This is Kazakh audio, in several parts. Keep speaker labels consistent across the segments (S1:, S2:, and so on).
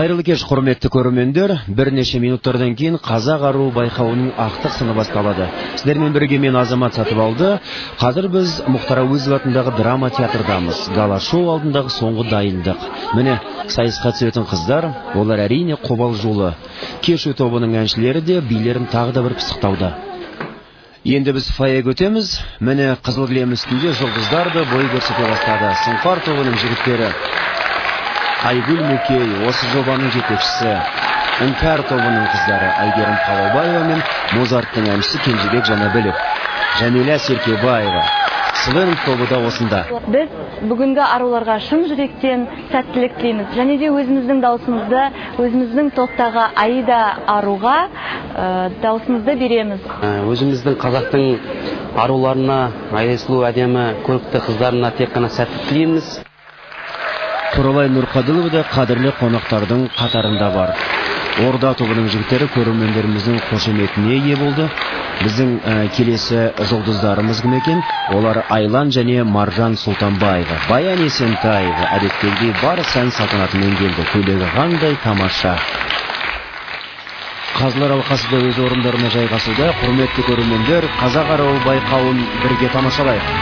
S1: Қайырлы кеш, құрметті көрермендер. Бірнеше минуттардан кейін Қазақ аруы байқауының ақтық сыны басталады. Сіздермен бірге мен Азамат Сатыбалды. Қазір біз Мұхтар Әуезов атындағы драма театрдамыз. Гала-шоу алдындағы соңғы дайындық. Міне, сайысқа түсетін қыздар, олар әрине қобал жолы. Кешу тобының әншілері де билерін тағы да бір пысықтауда. Енді біз фойеге өтеміз. Міне, қызыл кілем үстінде жұлдыздарды бой көрсете бастады. Сұңқар тобының жігіттері. Айгүл Мүкей, осы жобаның жетекшісі. Үңкәр тобының қыздары Айгерім Қалаубаева мен Мозарттың әншісі Кенжебек Жанабілов. Жәмила Серкебаева. Сылым тобы да осында.
S2: Біз бүгінгі аруларға шын жүректен сәттілік тілейміз. Және де өзіміздің даусымызды, өзіміздің топтағы Аида аруға даусымызды береміз.
S3: Өзіміздің қазақтың аруларына, айсұлу әдемі көрікті қыздарына тек қана сәттілік тілейміз.
S1: Құралай Нұрқадылова да қадірлі қонақтардың қатарында бар. Орда тобының жігіттері көрермендеріміздің қошеметіне ие болды. Біздің келесі жұлдыздарымыз кім екен? Олар Айлан және Маржан Сұлтанбаева. Баян Есентаева әдеттегідей бар сән салтанатымен келді. Көйлегі қандай тамаша. Қазылар алқасы да өз орындарына жайғасуда. Құрметті көрермендер, Қазақ аруы байқауын бірге тамашалайық.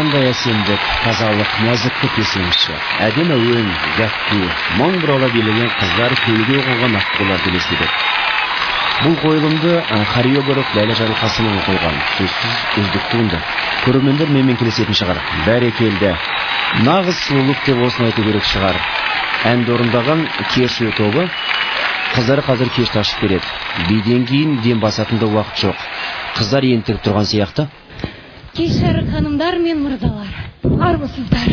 S1: қандай әсемдік, тазалық, нәзіктік десеңізші. Әдемі өң, гәкку, мың бұрала билеген қыздар көлге қойған аққуларды елестетеді. Бұл қойылымды хореограф Ләйлә Жарылқасынова қойған. Сөзсіз үздік туынды. Көрермендер менімен келісетін шығар. Бәрекелді. Нағыз сұлулық деп осыны айту керек шығар. Әнді орындаған Кешью тобы қыздары қазір кешті ашып береді. Биден кейін дем басатында уақыт жоқ. Қыздар ентігіп тұрған сияқты.
S4: Кеш жарық ханымдар мен мырзалар. Армысыздар.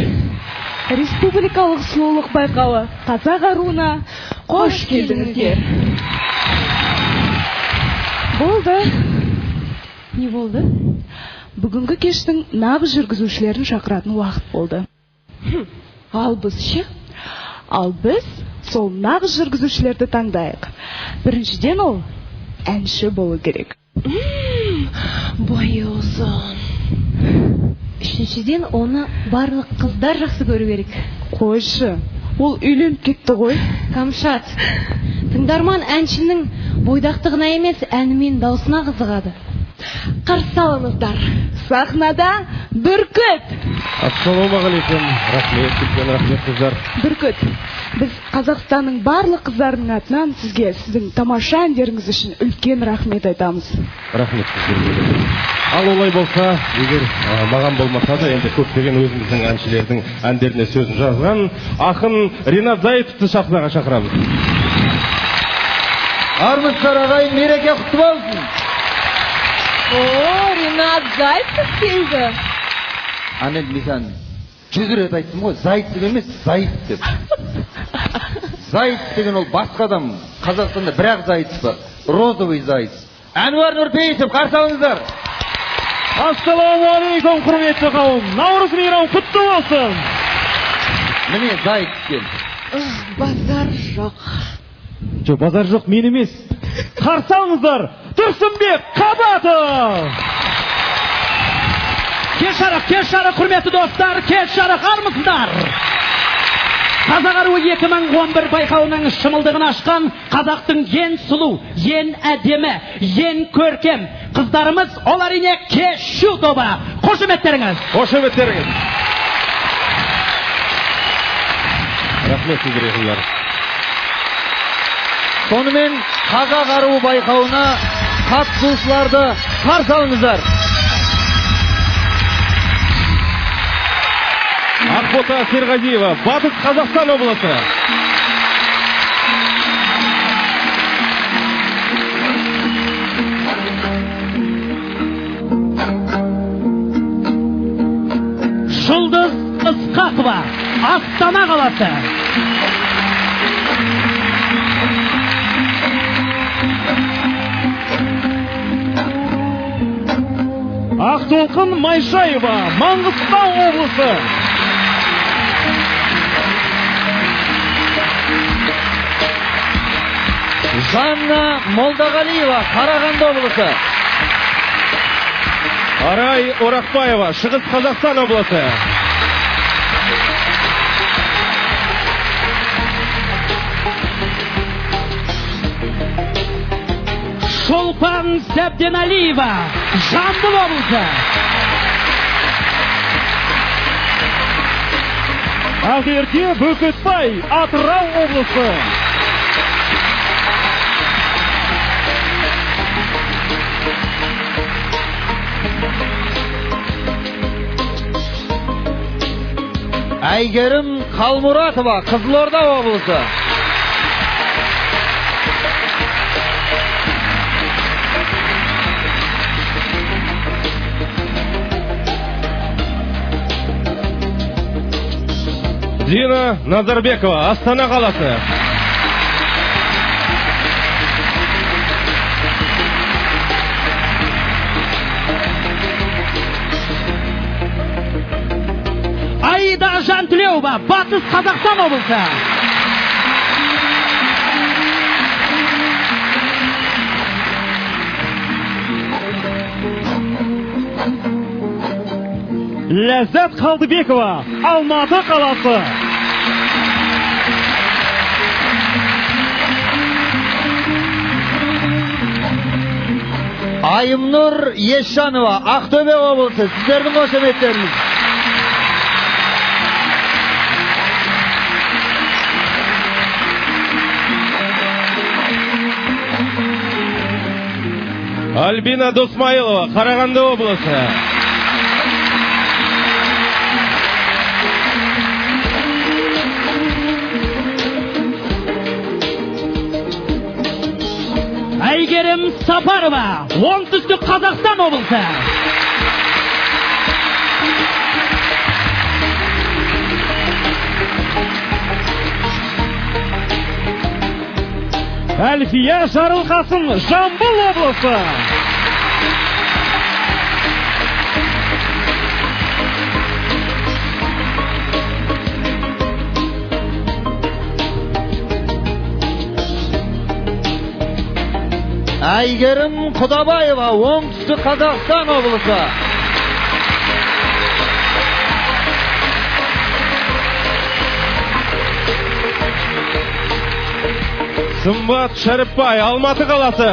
S5: Республикалық сұлулық байқауы қазақ аруына қош келдіңіздер. Болды.
S4: Не болды?
S5: Бүгінгі кештің нағыз жүргізушілерін шақыратын уақыт болды.
S4: Ал біз ше?
S5: Ал біз сол нағыз жүргізушілерді таңдайық. Біріншіден ол әнші болу керек.
S4: Бойы ұзын. Үшіншіден оны барлық қыздар жақсы көру керек.
S5: Қойшы, ол үйленіп кетті ғой.
S4: Камшат, тыңдарман әншінің бойдақтығына емес, әні мен даусына қызығады. Қарсы алыңыздар.
S5: Сахнада Бүркіт.
S6: Ассалаумағалейкум. Рахмет, рахмет қыздар.
S5: Бүркіт, біз Қазақстанның барлық қыздарының атынан сізге сіздің тамаша әндеріңіз үшін үлкен рахмет айтамыз.
S6: Рахмет қыздар. Ал олай болса, егер маған болмаса да, енді көптеген өзіміздің әншілердің әндеріне сөзін жазған ақын Ринат Зайытовты сахнаға шақырамыз.
S7: Армысыздар ағайын, мереке құтты болсын.
S5: Ринат Зайытов келді.
S7: Анен мен 100 рет айттым ғой, Зайытов емес, Зайыт деп. Зайыт деген ол басқа адам. Қазақстанда бір-ақ Зайытов бар. Розовый Зайыт. Әнуар Нұрпейісов, қарсы алыңыздар.
S6: Ассалаумағалейкум, құрметті қауым. Наурыз мейрамы құтты болсын.
S7: Міне Зайытов келді.
S4: Базар жоқ.
S6: Жоқ, базар жоқ, мен емес. Қарсы алыңыздар, Тұрсынбек Қабатов.
S8: Кеш жарық, құрметті достар, кеш жарық, армысыздар. Қазақ аруы 2011 байқауының шымылдығын ашқан қазақтың ең сұлу, ең әдемі, ең көркем қыздарымыз ол әрине Кешью тобы. Қошеметтеріңіз.
S6: Қошеметтеріңіз. Рахмет сіздерге.
S7: Сонымен қазақ аруы байқауына қатысушыларды қарсы алыңыздар.
S6: Ақбота Серғазиева, Батыс Қазақстан облысы.
S8: Жұлдыз Ысқақова, Астана қаласы.
S6: Ақтолқын Майшаева, Маңғыстау облысы.
S7: Жанна Молдағалиева, Қарағанды облысы.
S6: Арай Орақбаева, Шығыс Қазақстан облысы.
S8: Шолпан Сәбденалиева, Жамбыл облысы.
S6: Ақерке Бүркітбай, Атырау облысы.
S7: Әйгерім Қалмұратова, Қызылорда облысы.
S6: Дина Назарбекова, Астана қаласы.
S8: Аида Жантілеуова, Батыс Қазақстан облысы.
S6: Ләззат Қалдыбекова, Алматы қаласы.
S7: Айымнұр Есжанова, Ақтөбе облысы. Сіздердің қошеметтеріңіз.
S6: Альбина Досмайылова, Қарағанды облысы.
S8: Әйгерім Сапарова, оңтүстік Қазақстан облысы. Әлфия Жарылқасын, Жамбыл облысы.
S7: Әйгерім Құдабаева, оңтүстік Қазақстан облысы.
S6: Сымбат Шәріпбай, Алматы қаласы.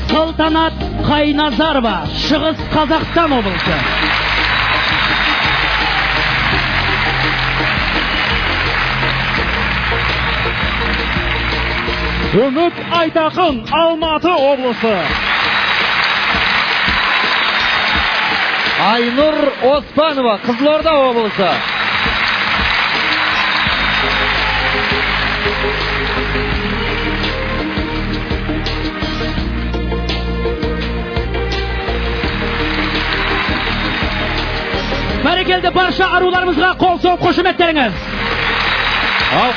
S8: Салтанат Қайназарова, Шығыс Қазақстан облысы. Үміт Айтақын, Алматы облысы.
S7: Айнұр Оспанова, Қызылорда облысы.
S8: Бәрекелді барша аруларымызға қол соғып қошеметтеріңіз.
S6: Ал,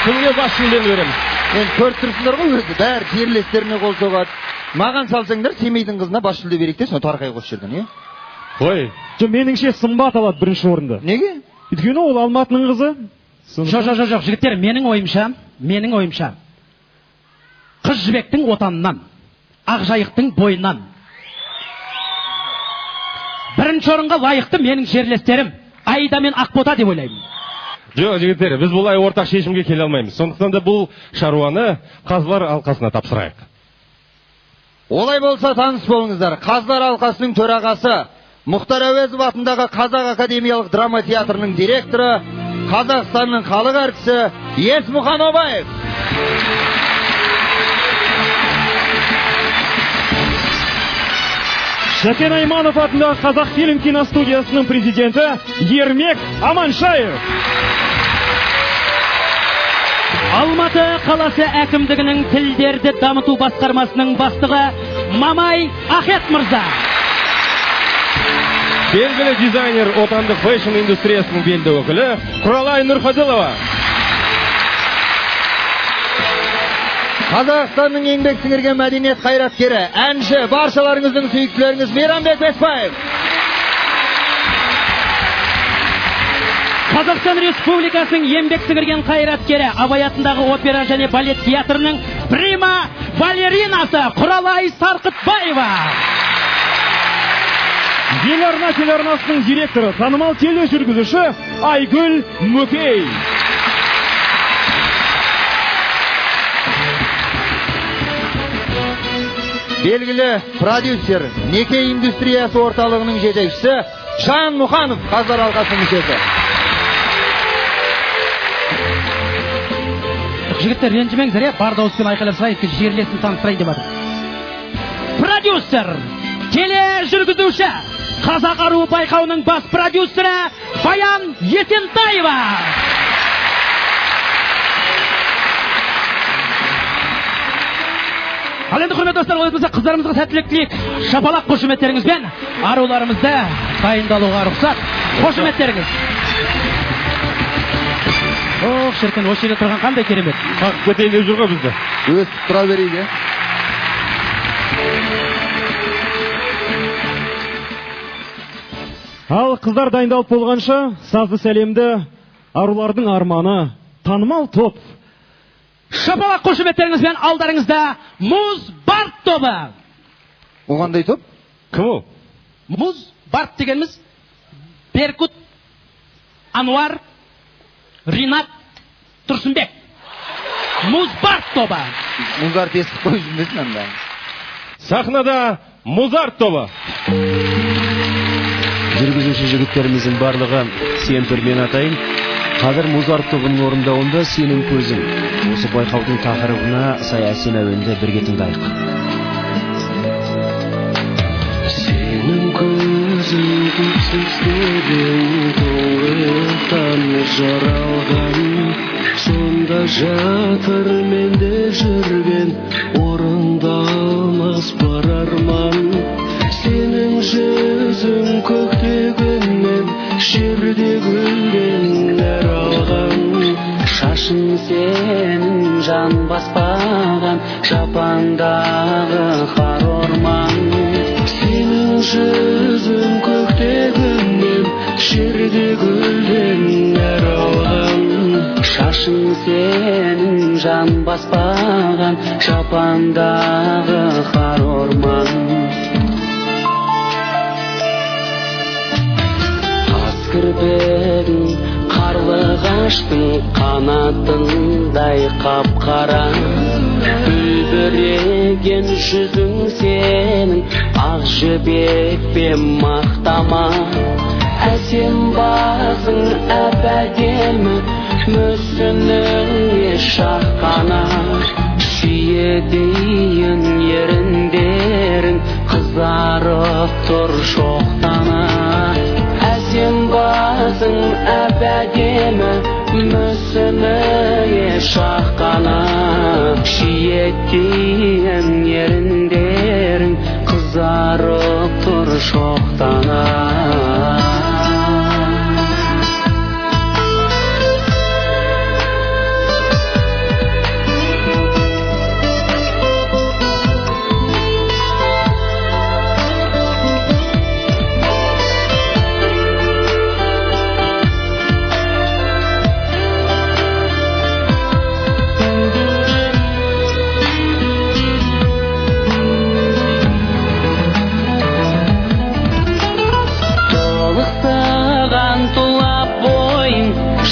S6: кімге бас жүлдені береміз?
S7: Мен көріп тұрсыңдар ғой өзі, бәрі жерлестеріне қол соғады. Маған салсаңдар, Семейдің қызына бас жүлде берейік те, соны тарқай қосып жүрдін,
S6: Қой.
S8: Меніңше Сымбат алады бірінші орынды.
S7: Неге?
S8: Өйткені ол Алматының қызы. Жоқ, жігіттер, менің ойымша. Қыз жібектің отанынан, Ақжайықтың бойынан. Бірінші орынға лайықты менің жерлестерім Аида мен Ақбота деп ойлаймын.
S6: Жоқ, жігіттер, біз бұлай ортақ шешімге келе алмаймыз. Сондықтан да бұл шаруаны Қазылар алқасына тапсырайық.
S7: Олай болса таныс болыңыздар. Қазылар алқасының төрағасы, Мұхтар Әуезов атындағы Қазақ академиялық драма театрының директоры, Қазақстанның халық әртісі Есмұхан Обаев.
S8: Шәкен Айманов атындағы Қазақ фильм киностудиясының президенті Ермек Аманшаев. Алматы қаласы әкімдігінің тілдерді дамыту басқармасының бастығы Мамай Ахет мырза.
S6: Белгілі дизайнер отандық фэшн индустриясының белді өкілі Құралай Нұрқадылова.
S7: Қазақстанның еңбек сіңірген мәдениет қайраткері, әнші, баршаларыңыздың сүйіктілеріңіз Мейрамбек Беспаев.
S8: Қазақстан Республикасының еңбек сіңірген қайраткері, Абай атындағы опера және балет театрының прима балеринасы Құралай Сарқытбаева. Еларна телеарнасының директоры, танымал тележүргізуші Айгүл Мүкей.
S7: Белгілі продюсер, Неке индустриясы орталығының жетекшісі Жан Мұханов, Қазылар алқасының мүшесі.
S8: Жігіттер, ренжімеңіздер, бар дауыспен айқайлап сұрайық, жерлесін таныстырайын деп жатыр. Продюсер, тележүргізуші, Қазақ аруы байқауының бас продюсері Баян Есентаева. Ал енді құрметті достар, олайтымызда қыздарымызға сәттілік тілейік. Шапалақ қошеметтеріңізбен аруларымызды дайындалуға рұқсат. Қошеметтеріңіз. Ох, шіркін, осы жерде тұрған қандай керемет.
S6: Көтейін деп жүр ғой бізді.
S7: Өстіп тұра берейді.
S8: Ал қыздар дайындалып болғанша, сазды сәлемді арулардың арманы, танымал топ. Шапалақ қошеметтеріңізбен алдарыңызда Мұз Барт тобы.
S7: О қандай топ?
S6: Кім ол?
S8: Мұз Барт дегеніміз Беркут, Ануар, Ринат, Тұрсынбек. Мұз Барт тобы.
S7: Мұзарт естіп қой жүрмесін анда.
S6: Сахнада Мұзарт тобы.
S1: жүргізуші жігіттеріміздің барлығы сен түрмен атайын. Қазір Музарт тобының орындауында сенің көзің. Осы байқаудың тақырыбына сай әсем әуенді бірге тыңдайық.
S9: Сенің көзің көпсіздеген көңілтан жаралған, сонда жатыр менде жүрген орындалмас бар арман. Сенің жүзің көктегеннен жерде гүлден нәр алған, шашың сенің жан баспаған жапандағы қар орман. Сенің жүзің көктегеннен жерде гүлден нәр алған, шашың сенің жан баспаған жапандағы қар орман. Кірпегің қарлығаштың қанатындай қап-қара, үлбіреген жүзің сенің ақ жібекпен мақтама. Әсем басың әп-әдемі, мүсінің шаққана, сүйедейін еріндерің қызарып тұр шоқтана. Әсем басың әп-әдемі, мүсіні шаққана, сүйедейін еріндерің қызарып тұр шоқтана.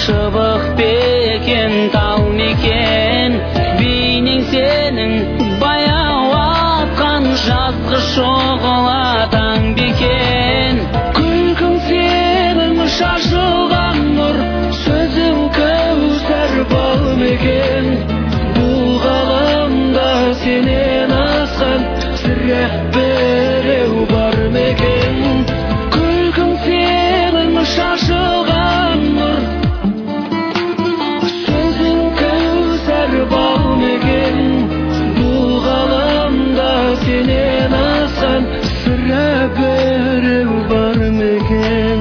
S9: Шыбық бекен тал мекен, бейнең сенің баяу атқан жазғы шоғылатаң бекен. Күлкің сенің шашылған нұр, сөзің кәусар бал мекен. Бұл ғаламда сенен асқан сірә біреу бар мекен. Күлкің сенің шашылған нұр, бұл ғаламда сенен асқан сірә біреу бар мекен.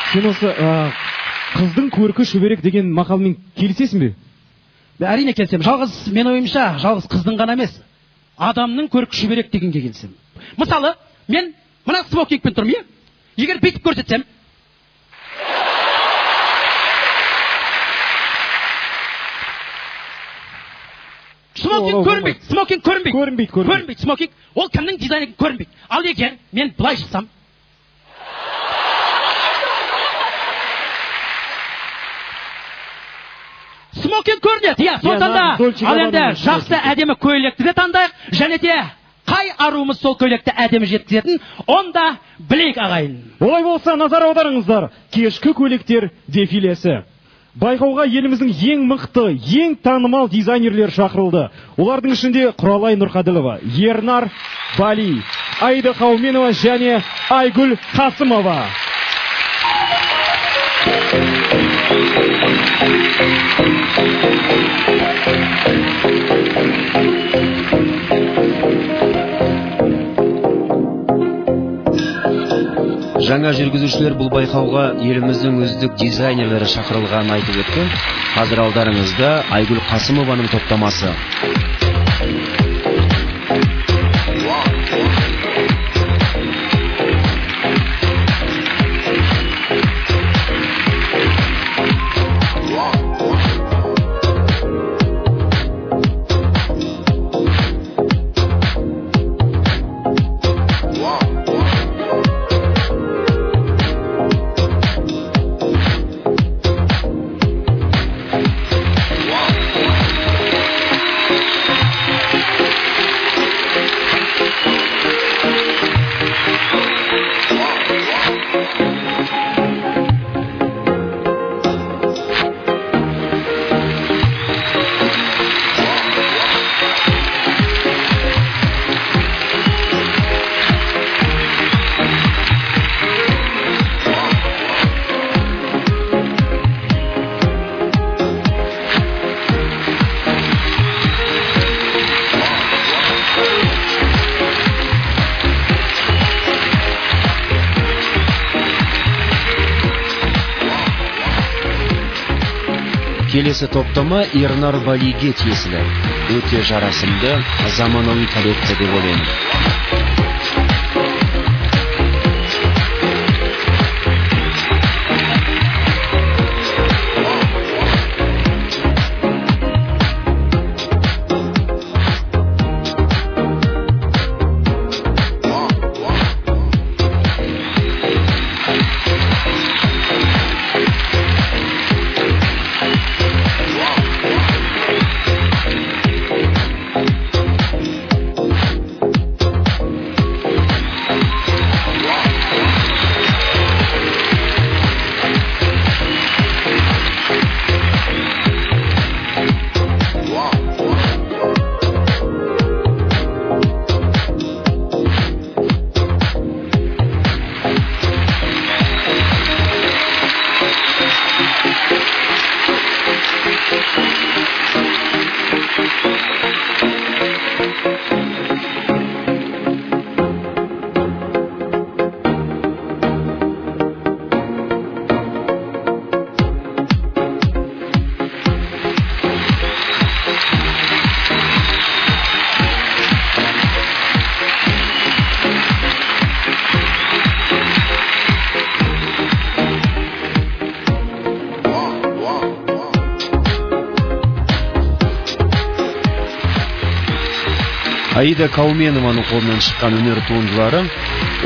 S8: Сен осы қыздың көркі шүберек деген мақалмен келісесің бе? Әрине келсем. Жалғыз мен ойымша, жалғыз қыздың ғана емес, адамның көркі шүберек дегенге келсем. Мысалы, мен мына смокингпен тұрмын, егер бүйтіп көрсетсем, смокинг көрінбейді. Смокинг ол кімнің дизайны көрінбейді. Ал егер мен былай шықсам, смокинг көрінеді, сондықтан да ал енді жақсы әдемі көйлекті де таңдайық, және де қай аруымыз сол көйлекті әдемі жеткізетін, онда білейік ағайын.
S10: Олай болса назар аударыңыздар, кешкі көйлектер дефилесі.
S6: Байқауға еліміздің ең мықты, ең танымал дизайнерлер шақырылды. Олардың ішінде Құралай Нұрқаділова, Ернар Бали, Аида Қауменова және Айгүл Қасымова.
S1: Жаңа жүргізушілер бұл байқауға еліміздің үздік дизайнерлері шақырылғанын айтып өтті. Қазір алдарыңызда Айгүл Қасымованың топтамасы. Келесі топтама Ернар Балиге тиесілі. Өте жарасымды, заманауи коллекция деп ойлаймын. Аида Қауменованың қолынан шыққан өнер туындылары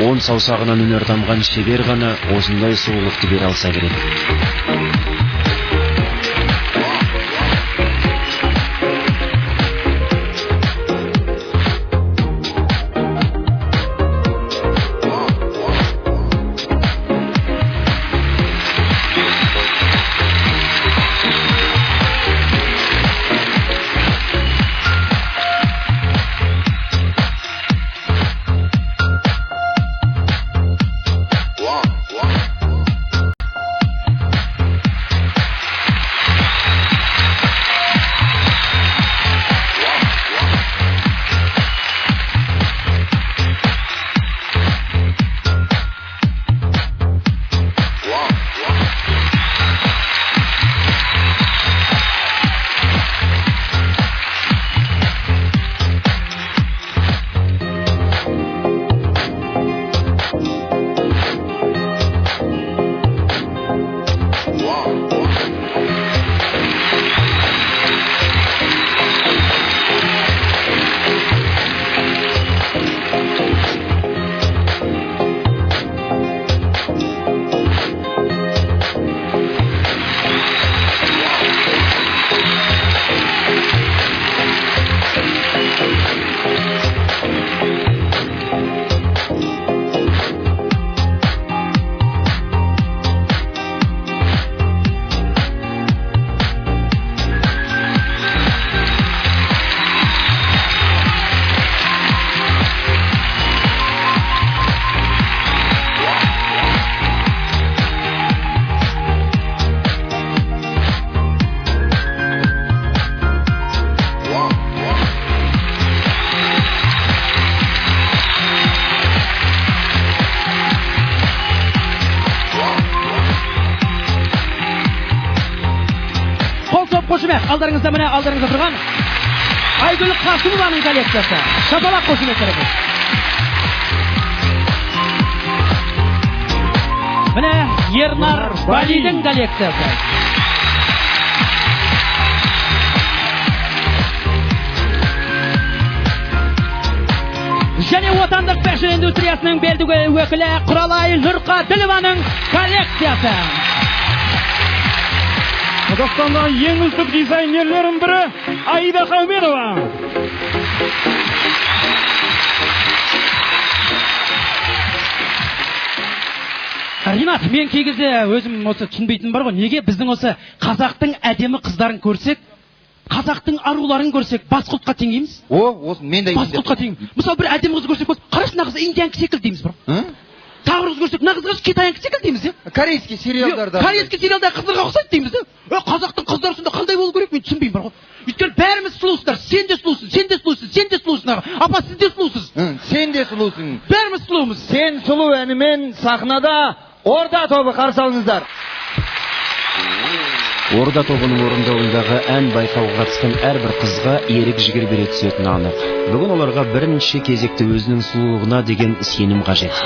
S1: 10 саусағынан өнер тамған шебер ғана осындай сұлулықты бере алса керек.
S8: алдарыңызда міне алдарыңызда тұрған Айгүл Қасымованың коллекциясы. Шапалақ қошеметтеріңіз. Міне Ернар Балидің коллекциясы. Және отандық фэшн индустриясының белдігі өкілі Құралай Нұрқаділованың коллекциясы.
S6: Қазақстандағы ең үздік дизайнерлердің бірі Аида Қауменова.
S8: Ринат, мен кей кезде өзім осы түсінбейтін бар ғой, неге біздің осы қазақтың әдемі қыздарын көрсек, қазақтың аруларын көрсек, басқа ұлтқа теңейміз?
S7: Осы мен де
S8: басқа ұлтқа теңейміз. Мысалы бір әдемі қыз көрсек, қарашы мына қыз индиянка секілді дейміз бір. Тағы бір қыз көрсек, мына қыз китаянка секілді дейміз,
S7: Корейский сериалдарда.
S8: Корейский сериалда қыздарға ұқсайды дейміз, қазақтың қыздары сонда қандай болу керек, мен түсінбеймін бар ғой. Өйткені бәріміз сұлусыздар, сен де сұлусың, сен де сұлусың, сен де сұлусың. Апа, сіз де сұлусыз.
S7: Сен де сұлусың.
S8: Бәріміз сұлумыз.
S7: Сен сұлу әнімен сахнада Орда тобы қарсы алыңыздар.
S1: Орда тобының орындауындағы ән байқауға қатысқан әрбір қызға ерік жігер бере түсетіні анық. Бүгін оларға бірінші кезекте өзінің сұлулығына деген сенім қажет.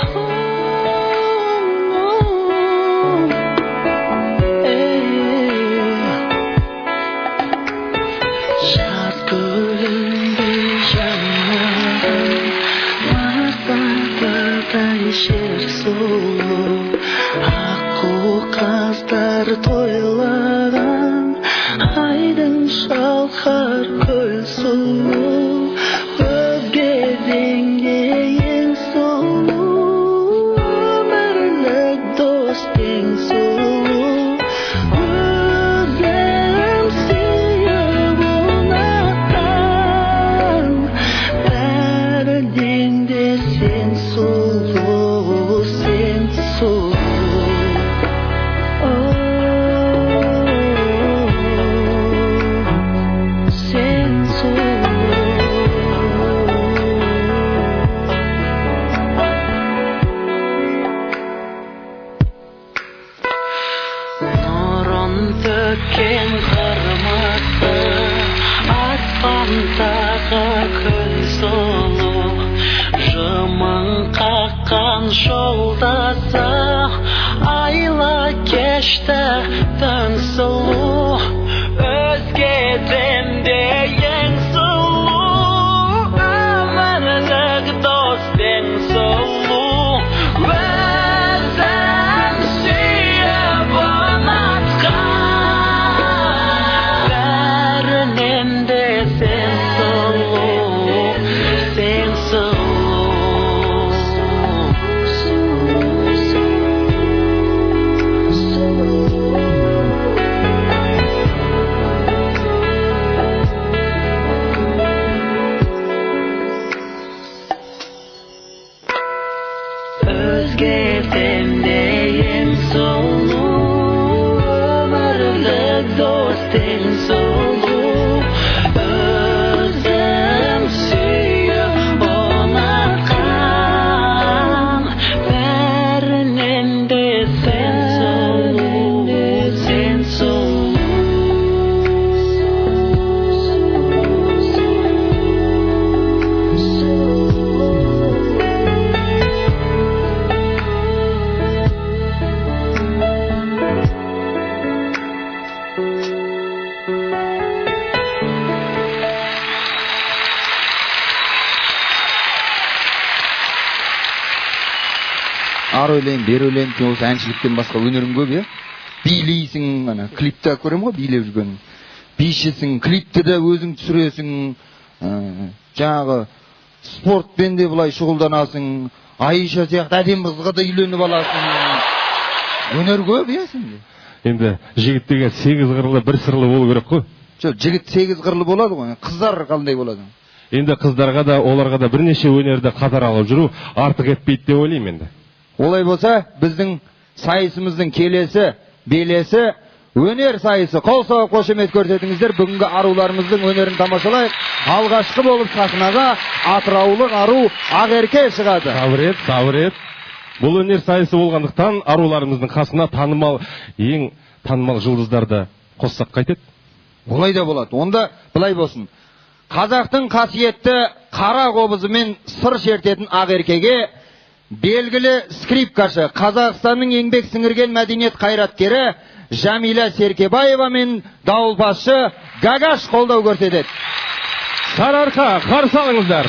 S9: Тойлаған айдың шалқар көл сұлу, өзгеден де ең сұлу, өмірлік дос ең сұлу, өзім сүйіп ұнатқан, бәрінен де сен сұлу, сен сұлу. Жолдасы айла кешті түн сұлу, өзгеден де ең сұлу, өмірлік дос ең сұлу, өзім сүйіп ұнатқан, бәрінен де сен сұлу, сен сұлу.
S7: Ар ойлайын, бер ойлайын, осы әншіліктен басқа өнерің көп, билейсің, клипті көремін ғой, билеп жүрген. Бишісің, клипті де өзің түсіресің, жаңағы спортпен де бұлай шұғылданасың, Айша сияқты әдемі қызға да үйленіп аласың. Өнер көп, сенде.
S6: Енді жігіт деген 8 қырлы, бір сырлы болу керек қой.
S7: Жоқ, жігіт 8 қырлы болады ғой, қыздар қандай болады?
S6: Енді қыздарға да, оларға да бірнеше өнерді қатар алып жүру артық етпейді деп ойлаймын енді.
S7: Олай болса, біздің сайысымыздың келесі, белесі, өнер сайысы. Қол соғып қошемет көрсетіңіздер. Бүгінгі аруларымыздың өнерін тамашалайық. Алғашқы болып сахнаға атыраулық ару Ақерке шығады.
S6: Сабыр ет. Бұл өнер сайысы болғандықтан аруларымыздың қасына ең танымал жұлдыздарды қоссақ қайтеді?
S7: Олай да болады. Онда былай болсын. Қазақтың қасиетті қара қобызы мен сыр шертетін ақеркеге белгілі скрипкашы, Қазақстанның еңбек сіңірген мәдениет қайраткері Жамиля Серкебаева мен дауылпазшы Гагаш қолдау көрсетеді.
S6: Сарыарқа, қарсы алыңыздар.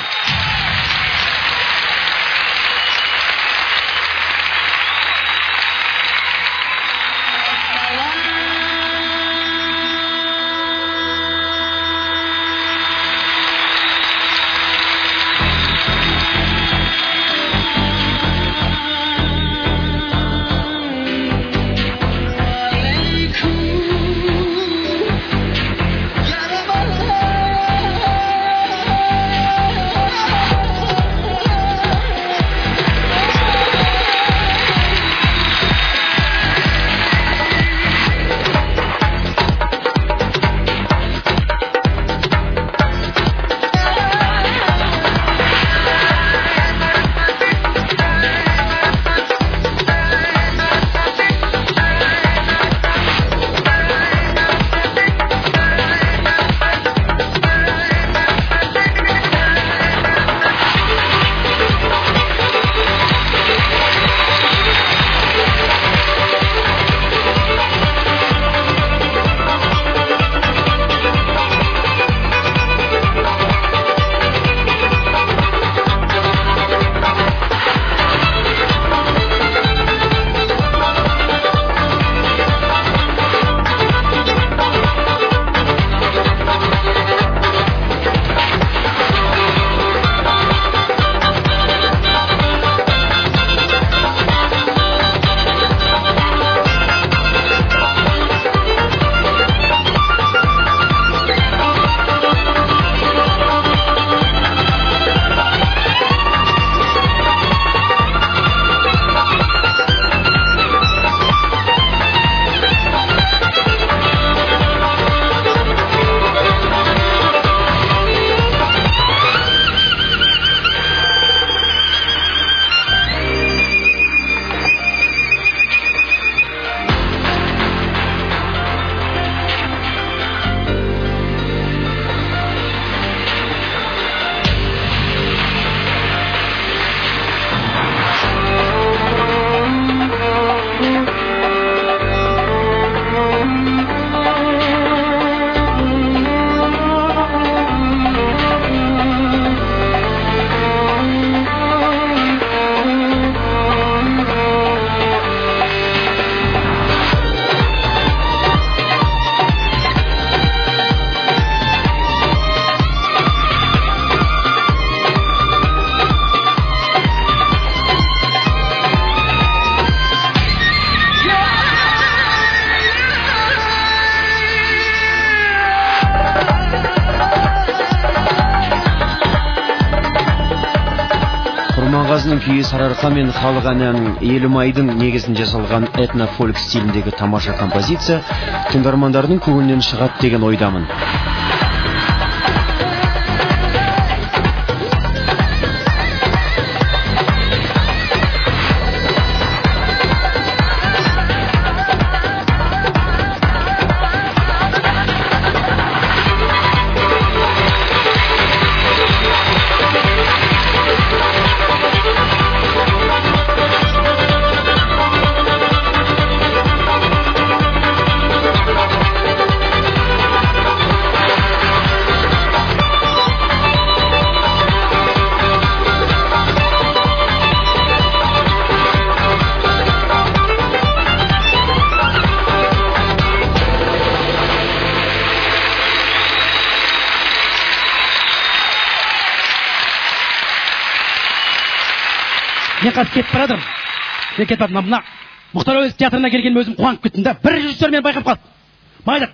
S1: Құрманғазының күйі Сарыарқа мен халық әнінің Елімайдың негізін жасалған этно-фольк стиліндегі тамаша композиция тыңдармандардың көңілінен шығады деген ойдамын.
S8: Мен қазір кетіп барадым. Мен кетіп бардым. Мына Мұхтар Әуезов театрына келгенім өзім қуанып кеттім да. Бір режиссер мені байқап қалды. Маған айтады,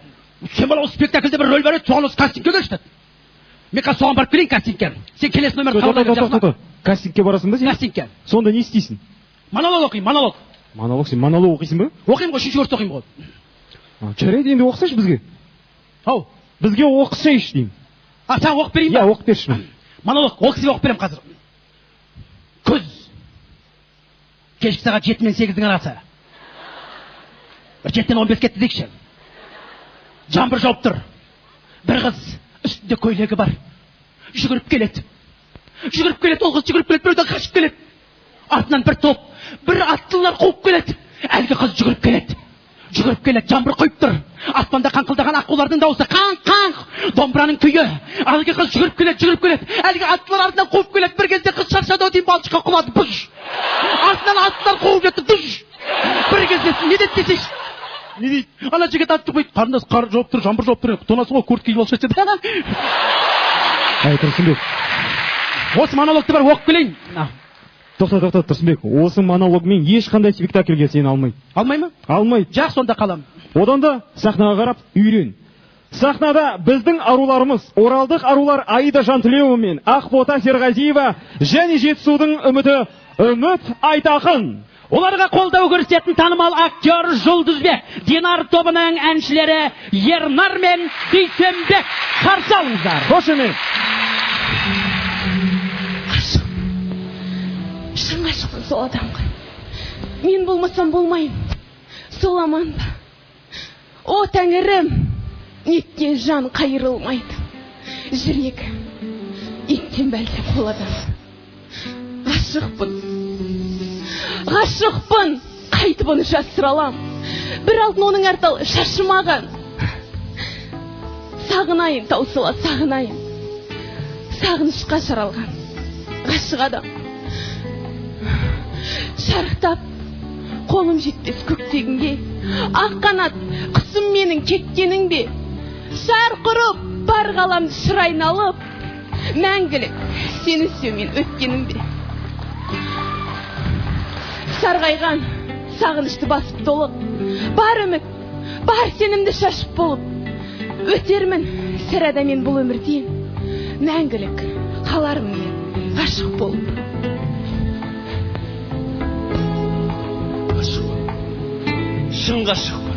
S8: сен бала осы спектакльде бір рөл бар еді, соған осы кастингке келші деді. Мен қазір соған барып келейін кастингке. Сен келесі номерді қабылдап.
S6: Кастингке барасың ба сен?
S8: Кастингке.
S6: Сонда не істейсің?
S8: Монолог оқимын, монолог.
S6: Монолог, сен монолог оқисың ба?
S8: Оқимын ғой, 3-ші курста оқимын ғой.
S6: Жарайды, енді оқысайшы бізге.
S8: Ау,
S6: бізге оқысайшы деймін.
S8: Сен оқып берейін ба?
S6: Иә, оқып берші.
S8: Монолог, ол кісіге оқып беремін қазір. Күз. Кешкі сағат 7 мен 8-дің арасы. 7-ден 15 кетті дейікші. Жаңбыр жауып тұр. бір қыз үстінде көйлегі бар. Жүгіріп келеді. Ол қыз жүгіріп келеді, біреуден қашып келеді. Артынан бір топ, бір аттылар қуып келеді. Әлгі қыз жүгіріп келеді, жаңбыр құйып тұр. Аспанда қаңқылдаған аққулардың дауысы, қаңқ-қаңқ, домбыраның күйі. Әлгі қыз жүгіріп келеді. Әлгі аттылар артынан қуып келеді. Бір кезде қыз шаршады, дейін балшыққа құлады, бұш. Артынан аттылар қуып жетті, бұш. Бір кезде не деді десеш? Не дейді? Ана жігіт атты қойды. Қарындас қар жауып тұр, жаңбыр жауып тұр. Тонасы ғой, көрт киіп алшы деді.
S6: Тұрсынбек.
S8: Осы монологты бар оқып келейін.
S6: Тоқта, Тұрсынбек. Осы монологмен ешқандай спектакльге сені алмайды.
S8: Алмай ма?
S6: Алмайды.
S8: Жақсы, сонда қалам.
S6: Одан да сахнаға қарап үйрен. Сахнада біздің аруларымыз, оралдық арулар Аида Жантілеуова мен Ақбота Серғазиева және Жетісудың үміті Үміт Айтақын.
S8: Оларға қолдау көрсететін танымал актер Жұлдызбек, Динар тобының әншілері Ернар мен Бейсенбек. Қарсы алыңыздар.
S6: Қошемет.
S4: Шын ғашықпын сол адамға. Мен болмасам болмайын. Сол аман ба? О тәңірім, неткен жан қайырылмайды. Жүрек еттен бәлде қол адам. Ғашықпын, қайтып оны жасыра алам. Бір алтын оның артал шашымаған. Сағынайын, таусыла сағынайын. Сағынышқа шаралған ғашық адам. Шарықтап, қолым жетпес көктегінге, ақ қанат құсым менің кеткенің бе? Шарқ ұрып, бар ғаламды шыр айналып, мәңгілік сені сүймен өткенің бе? Сарғайған сағынышты басып толып, бар үміт, бар сенімді шашып болып, өтермін сірәда мен бұл өмірден, мәңгілік қалармын мен ғашық болып.
S9: Шын ғашықпын.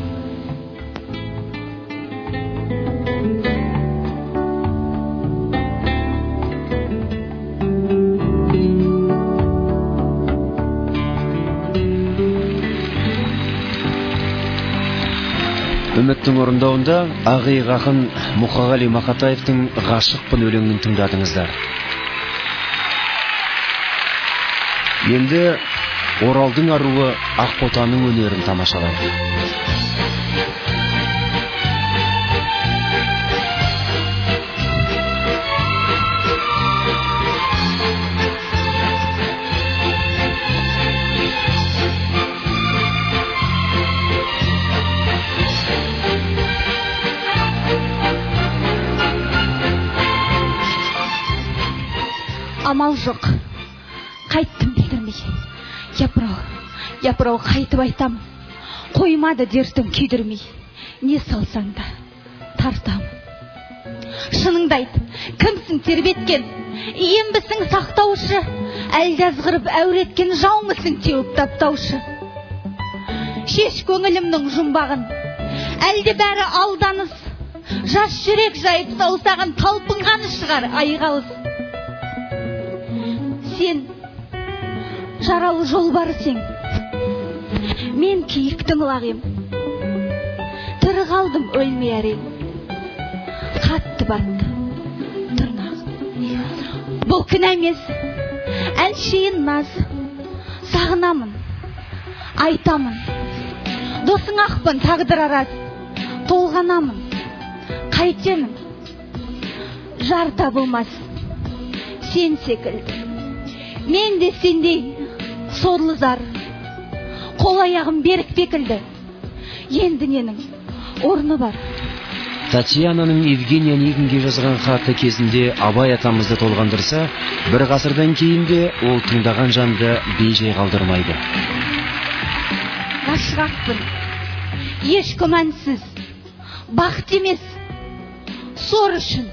S1: Үміттің орындауында Ағиық ақын Мұқағали Мақатаевтың «Ғашықпын» өлеңін тыңдадыңыздар. Енді Оралдың аруы Ақботаның өнерін тамашалайды.
S4: Амал жоқ, қайттым білдірмей. Япырау қайтып айтам, қоймады дертім күйдірмей. Не салсаң да тартамын. Шыныңды айт, кімсің тербеткен? Ембісің сақтаушы, әлде азғырып әуреткен жаумысың теуіп таптаушы? Шеш көңілімнің жұмбағын, әлде бәрі алданыс, жас жүрек жайып саусағын талпынғаны шығар айғалыс. Сен жаралы жолбарысың, мен киіктің лағым, тірі қалдым өлмей әрең, қатты батты тырнақ. Бұл күнә емес, әншейін наз, сағынамын, айтамын, досың ақпын тағдыр араз, толғанамын, қайтемін, жар табылмас, сен секілді. Мен де сендей сорлы зар, қол аяғым берік бекілді, енді ненің орны бар.
S1: Татьянаның Евгения Онегинге жазған хаты кезінде Абай атамызды толғандырса, бір ғасырдан кейін де ол тыңдаған жанды бейжай қалдырмайды.
S4: Ғашықпын, еш күмәнсіз, бақыт емес, сор үшін,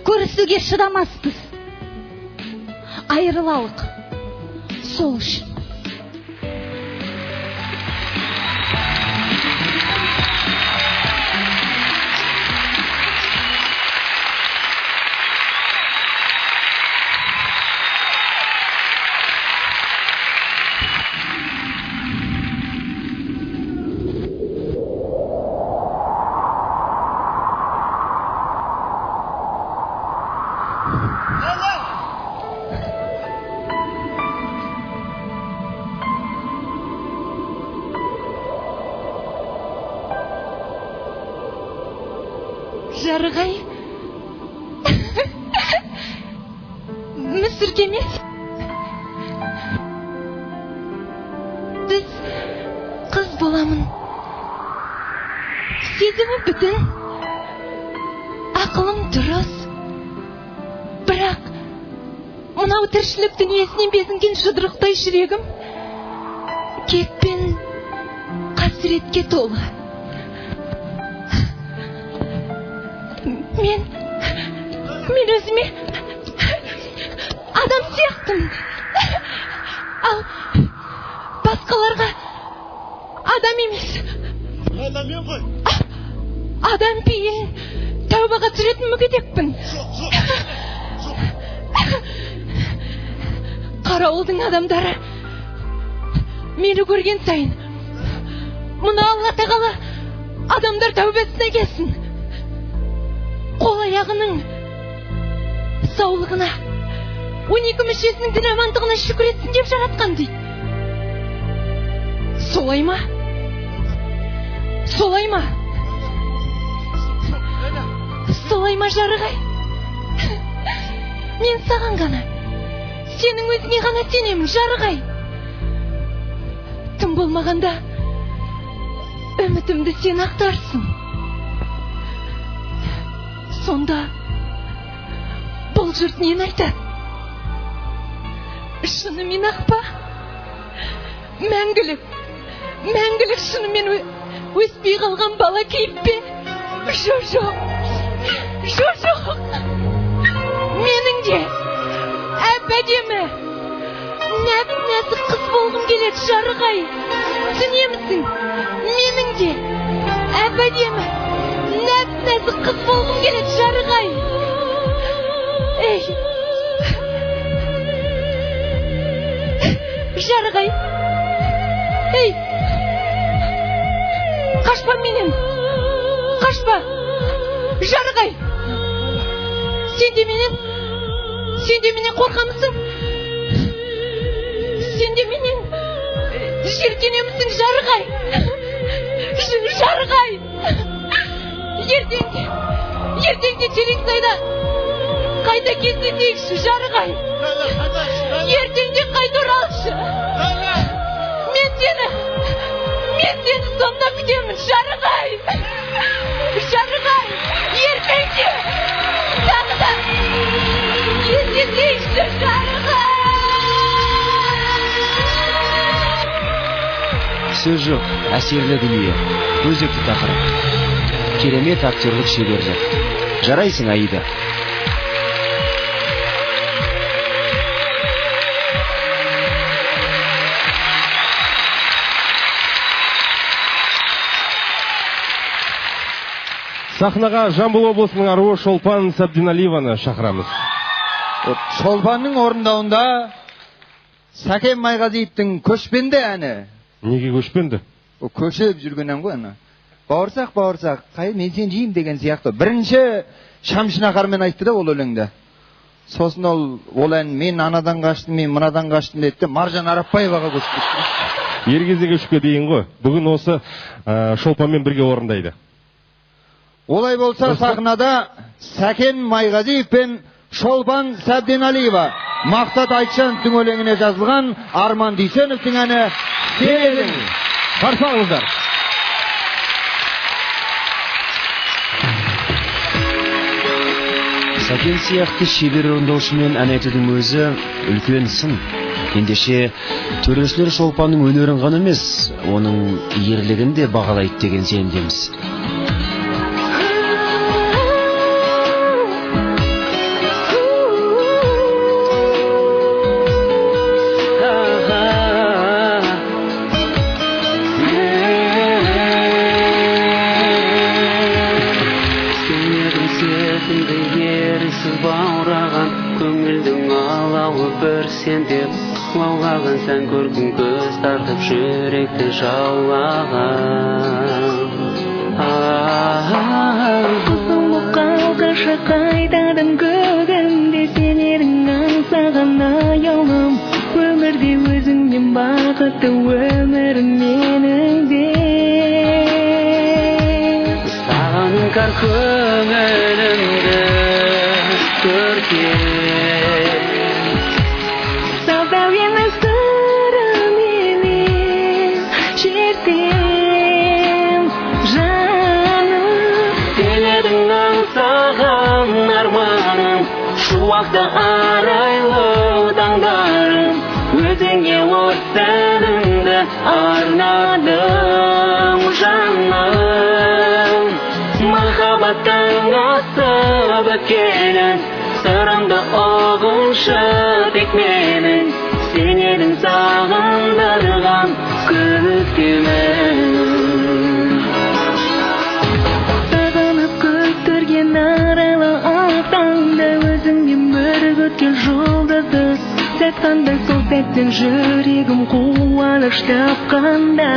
S4: көрісуге шыдамаспыз. Айырылалық сол үшін. жарығай. Мүсірге емес. Біз қыз боламын. Сезімі бүтін. Ақылым дұрыс. Бірақ мынау тіршілік дүниесінен безінген жұдырықтай жүрегім кекпен қасіретке толы. Мен өзіме адам сияқтымын. Ал басқаларға адам емес.
S9: Адаммен ғой.
S4: Адам пейін тәубаға түсіретін мүгедекпін. Қарауылдың адамдары мені көрген сайын мұны Алла тағала адамдар тәубесіне келсін, қол аяғының саулығына, 12 мүшесінің дін амандығына шүкір етсін деп жаратқан дейді. Солай ма? Солай ма? Солай ма жарығай? Мен саған ғана, сенің өзіңе ғана сенемін жарығай. Тым болмағанда үмітімді сен ақтарсың. Сонда бұл жұрт нені айтады? Шынымен ақ па? Мәңгілік шынымен өспей қалған бала кейіп пе? Жоқ. Менің де әп-әдемі нәп-нәзік қыз болғым келеді жарығай. Түсінемісің? Менің де әп-әдемі нәп-нәзік қыз болғым келеді жарығай. Ей жарығай, ей қашпа менен, қашпа жарығай. Сен де менен қорқамысың? Сен де менен жеркенемісің жарығай? Жарығай, ертеңде Терексайда қайта кездесейікші жарығай. Ертеңде қайта оралшы. Мен сені сонда күтемін жарығай. Ертеңде тағы да кездесейікші жарығай.
S1: Сөз жоқ, әсерлі дүние, өзекті тақырып, керемет актерлік шеберлік. Жарайсың, Аида.
S6: Сахнаға Жамбыл облысының аруы Шолпан Сабдиналиеваны шақырамыз.
S7: Шолпанның орындауында Сәкен Майғазиевтің көшпенді әні.
S6: Неге көшпенді?
S7: Көшіп жүрген ән ғой ана. Бауырсақ, қай мен сен жеймін деген сияқты. Бірінші Шамшынақармен айтты да ол өлеңді. Сосын ол ән мен анадан қаштым, мен мынадан қаштым деді, Маржан Арапбаеваға көшіп кетті.
S6: Ергезеге үшке дейін ғой. Бүгін осы Шолпанмен бірге орындайды.
S7: Олай болса сахнада Сәкен Майғазиев пен Шолпан Сәбденалиева, Мақсат Айтжановтың өлеңіне жазылған Арман Дүйсеновтың әні «Сен едің».
S6: Қарсы алыңыздар.
S1: Сәкен сияқты шебер орындаушымен ән айтудың өзі үлкен сын. Ендеше төрешілер Шолпанның өнерін ғана емес, оның ерлігін де бағалайды деген сенімдеміз.
S3: Лаулаған сән көргін көз тартып жүректі жаулаған.
S10: Құсым қалғаша қайтадан көгімде сен едің аңсаған аяулым. Өмірде өзіңмен бақытты өмірім менің де.
S3: Саған іңкәр
S10: көңілімді көркем саздауенің сырыменен шертем жаным сен едің аңсаған арманым шуақты арайлы таңдарым өзіңе от сәнімді арнадым жаным махаббаттың асып өткенін сырымды ұғыншы тек менің сен едің сағындырған көктемім сағынып күттірген арайлы ақ таңда өзіңмен бірге өткен жұлдызды сәт қандай сол сәттен жүрегім қуаныш тапқандай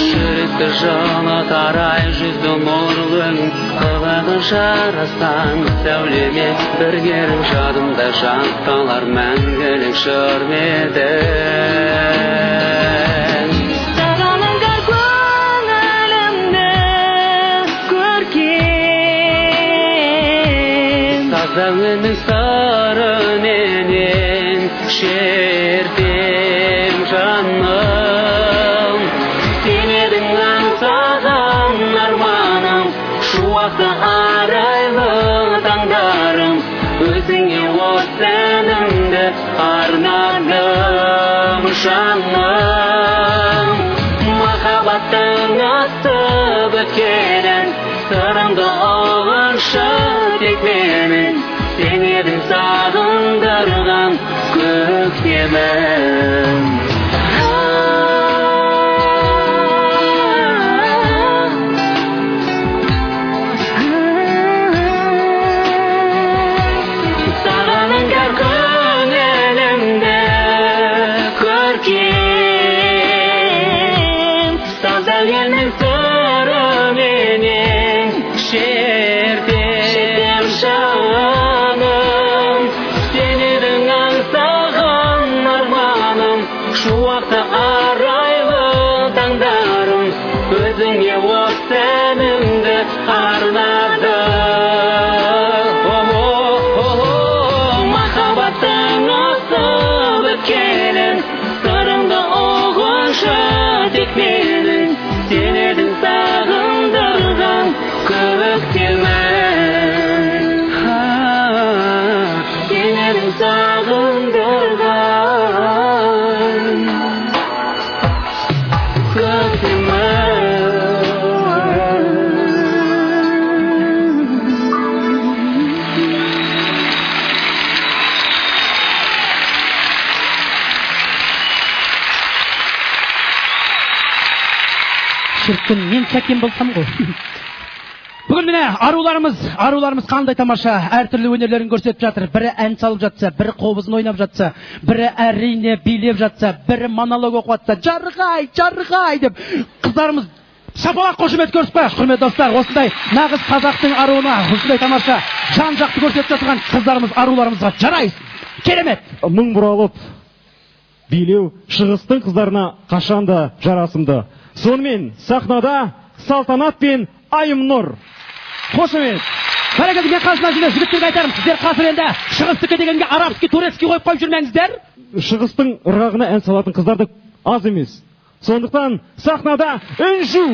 S10: жүректі жылытар ай жүзді нұрлың қылығы жарасқан сәулемен біргерім жадымда жан қалар мәңгілік шөрмедің сағыныңдар көңілімді көркем саздауенің сырыменен шертем жаным сен едің аңсаған арманым шуақты арайлы таңдарым өзіңе от сәнімді арнадым жаным махаббаттың асып өткенін сырымды ұғыншы тек менің сен едің сағындырған көктемім сағыныңдар көңілімді көркем саздауенің сырыменен шертем жаным сен едің аңсаған арманым шуақты арайлы таңдарым өзіңе от сәнімді арнадым махаббаттың асып өткенін сырымды ұғыншы тек менің сен едің сағындырған көктемім сен едің сағындырған
S8: шіркін мен сәкен болсам ғой бүгін міне аруларымыз қандай тамаша әртүрлі өнерлерін көрсетіп жатыр. Бірі ән салып жатса, бірі қобызын ойнап жатса, бірі әрине билеп жатса, бірі монолог оқып жатса, жарғай деп қыздарымыз шапалақ қошемет көрсетіп қояйық. Құрметті достар, осындай нағыз қазақтың аруына осындай тамаша жан жақты көрсетіп жатқан қыздарымыз аруларымызға жарайсың. Керемет.
S6: Мың бұралып билеу шығыстың қыздарына қашанда жарасымды. Сонымен сахнада Салтанат пен Айымнұр.
S8: Қошемет. Бәрекелді, мен қасына жүрген жігіттерге айтарым, сіздер қазір енді шығыстікі дегенге арабский, турецкий қойып қойып жүрмеңіздер.
S6: Шығыстың ырғағына ән салатын қыздар да аз емес. Сондықтан сахнада Үнжу.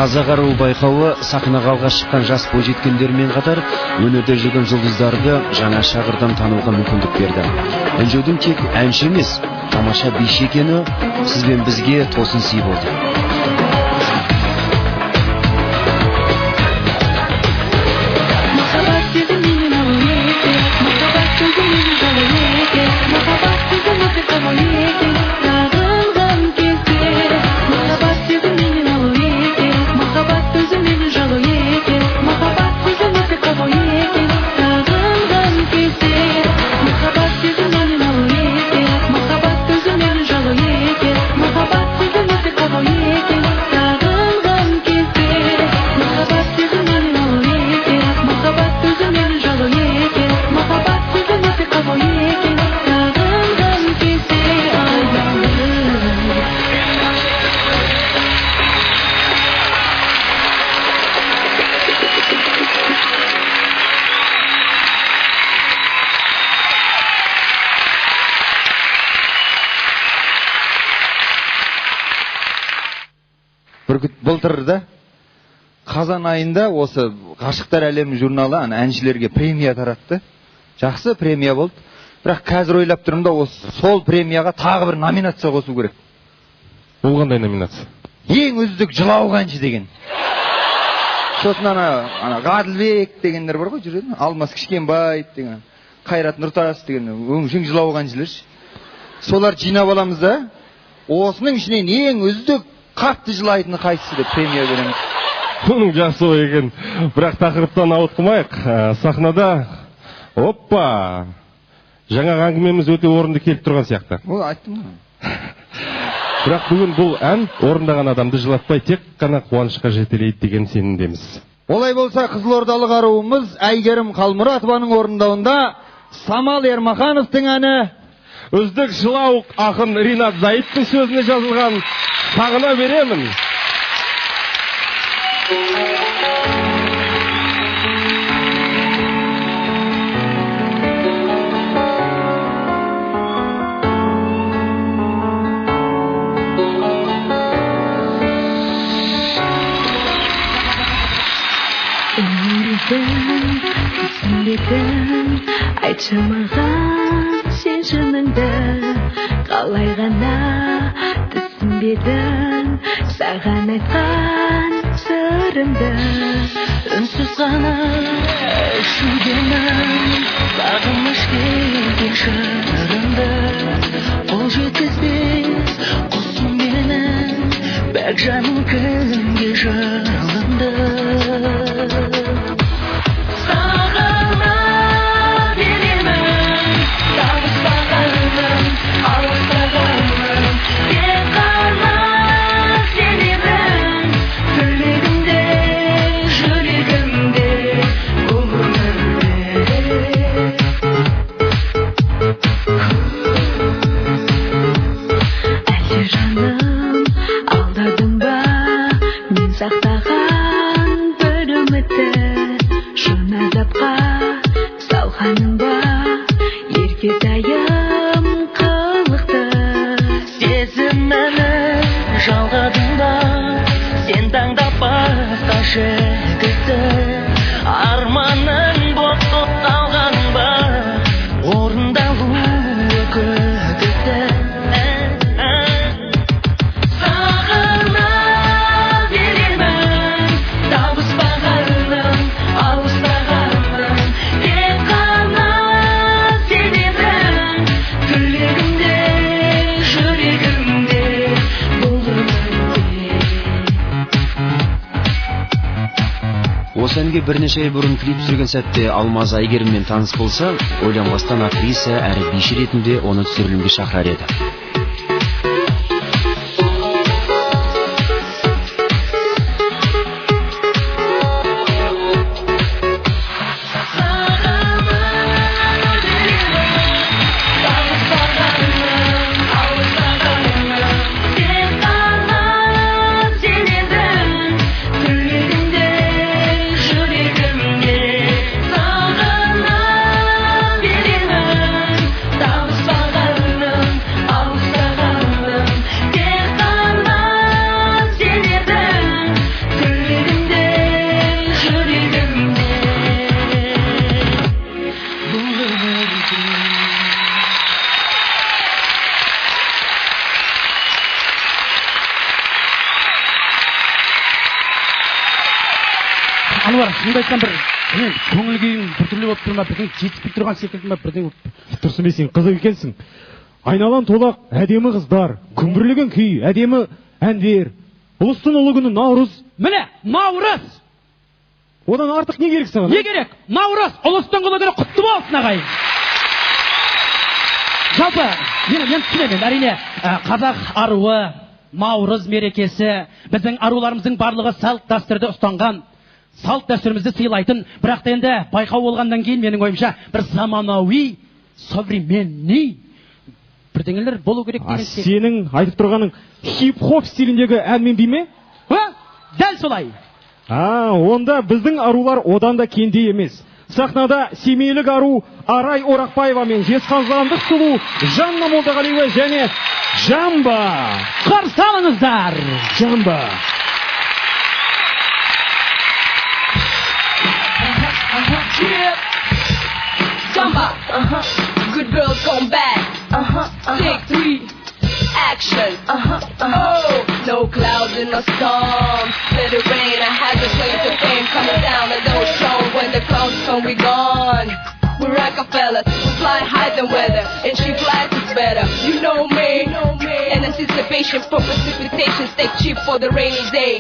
S1: Қазақ аруы байқауы сахнаға алғаш шыққан жас бойжеткендермен қатар өнерде жүрген жұлдыздарды жаңа шағырдан тануға мүмкіндік берді. Үнжеудің тек әнші емес, тамаша биші екені сіз бен бізге тосын сый болды.
S7: Былтырда қазан айында осы ғашықтар әлемі журналы әншілерге премия таратты. Жақсы премия болды. Бірақ қазір ойлап тұрмын да сол премияға тағы бір номинация қосу керек.
S6: Ол қандай номинация?
S7: Ең үздік жылауық әнші деген. Сосын Ғаділбек дегендер бар ғой жүреді. Алмас Кішкенбаев деген, Қайрат Нұртас деген өңшең жылауық әншілер. Солар жинап аламыз да, осының ішінен ең үздік қатты жылайтыны қайсысы деп премия береміз.
S6: Оның жақсы ой екен. Бірақ тақырыптан ауытқымайық. Сахнада оппа! Жаңа әңгімеміз өте орынды келіп тұрған сияқты.
S7: Ол айттым ғой.
S6: Бірақ бүгін бұл ән орындаған адамды жылатпай тек қана қуанышқа жетелейді деген сенімдеміз.
S7: Олай болса қызылордалық аруымыз Әйгерім Қалмұратованың орындауында Самал Ермахановтың әні
S6: үздік жылауық ақын Ринат Зайыптың сөзіне жазылған «Сағына беремін».
S10: Айтшы маған сен шыныңды, қалай ғана түсінбедің саған айтқан сырымды. Үнсіз ғана ішудемін сағыныш келген шырымды. Қол жеткізбес құсым менің бәк жаным кімге жалынды.
S1: Осы әнге бірнеше ай бұрын клип түсірген сәтте Алмаз Әйгеріммен таныс болса, ойланбастан актриса әрі биші ретінде оны түсірілімге шақырар еді.
S8: бар, шынымды айтсам бір көңіл күйің біртүрлі болып тұр ма, бірден жетіспей тұрған секілді ма, бірден
S6: Тұрсын сен қызық екенсің. Айналан толақ әдемі қыздар, күмбірлеген күй, әдемі әндер. Ұлыстың ұлы күні Наурыз.
S8: Міне, Наурыз!
S6: Одан артық не керек саған?
S8: Не керек? Наурыз, ұлыстың ұлы күні құтты болсын ағайын. Жалпы, мен түсінемін, әрине, қазақ аруы, Наурыз мерекесі, біздің аруларымыздың барлығы салт дәстүрді ұстанған, салт дәстүрімізді сыйлайтын, бірақ та енді байқау болғаннан кейін менің ойымша бір заманауи, современный бірдеңелер болу керек деген сияқты.
S6: Сенің айтып тұрғаның хип-хоп стиліндегі әнмен бей ме?
S8: Дәл солай.
S6: Онда біздің арулар одан да кенде емес. Сахнада семейлік ару Арай Орақбаева мен жезқазғандық сұлу Жанна Молдағалиева және Жамба.
S8: Қарсы алыңыздар.
S6: Жамба.
S11: Jamba, good girls come back. Take 3, action. Oh, no clouds in the storm. Let it rain, I have the place of fame coming down and don't show. When the clouds come, we gone. We're Rockefellers, we fly higher than weather, and she flies is better. You know me, in anticipation for precipitation, stay cheap for the rainy day.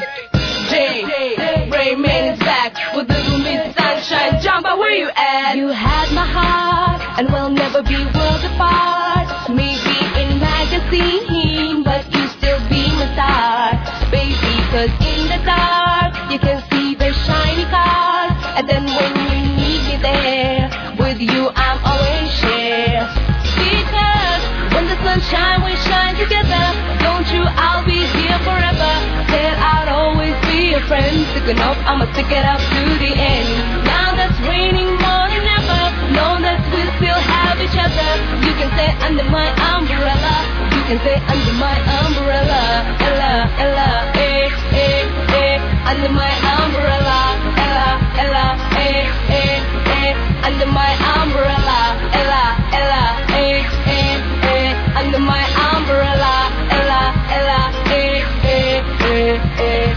S11: Rain Man is back with the gloomy sunshine. Jamba, where you at? You had my heart, and we'll never be worlds apart. Maybe in magazine, but you still be my star, baby. 'Cause in the dark, you can see the shiny cars, and then when you need me there, with you I'm always share. Because when the sunshine we shine together, don't you? I'll be here forever. Said I'd always be a friend. Sticking up, I'ma stick it up to the end. Now that's raining more than ever. Know that we still have each other. You can stay under my umbrella. You can stay under my umbrella. Ella, Ella, eh, eh, eh. Under my umbrella. Ella, Ella, eh, eh, eh. Under my umbrella. Ella, Ella, eh, eh, eh. Under my umbrella. Ella, Ella, eh, eh, eh, eh.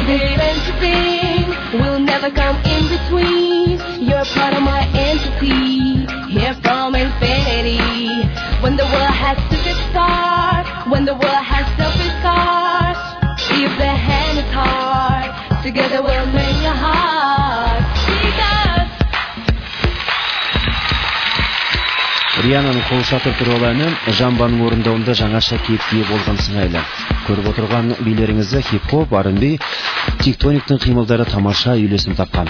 S11: Different thing will never come in between. You're part of my entity, here from infinity. When the world has to get start, when the world has selfish scars, if the hand is hard, together we'll make your heart. Because
S1: Риананың қол шатыр туралы әні Жамбаның орындауында жаңаша кейіпке болған сыңайлы. Көріп отырған билеріңізді хип-хоп, R&B, тектониктің қимылдары тамаша үйлесім тапқан.